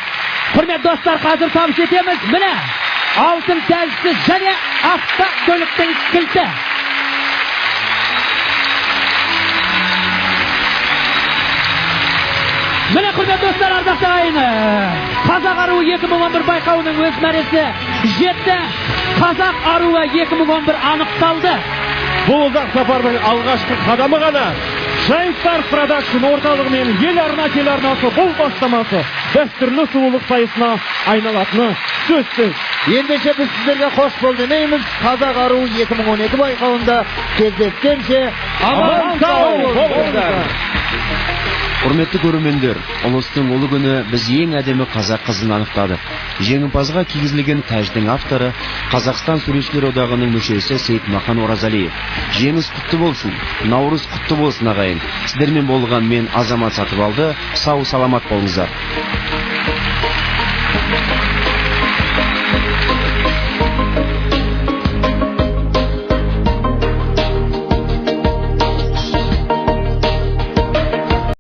S8: құрметті достар, қазір табыс етеміз. Міне алтын тәжісі және автокөліктің кілті. Міне құрметті достар, ардақты ағайын, Қазақ аруы 2011 байқауының өз мәресі жетті. Қазақ аруы 2011 анықталды.
S6: Бұл ұзақ сапардың алғашқы қадамы ғана. Жайынстар Продакшн орталығы мен ел арна телеарнасы бұл бастамасы дәстүрлі сұлулық сайысына айналатыны сөзсіз.
S7: Ендеше біз сіздерге қош бол демейміз. Қазақ аруы 2012 байқауында кездескенше аман сау болыңыздар.
S1: Құрметті көрермендер, ұлыстың ұлы күні біз ең әдемі қазақ қызын анықтадық. Жеңімпазға кигізілген тәждің авторы Қазақстан Суретшілер одағының мүшесі Сейтмақан Оразалиев. Жеңіс құтты болсын, наурыз құтты болсын ағайын. Сіздермен болған мен Азамат Сатыбалды, сау саламат болыңыздар.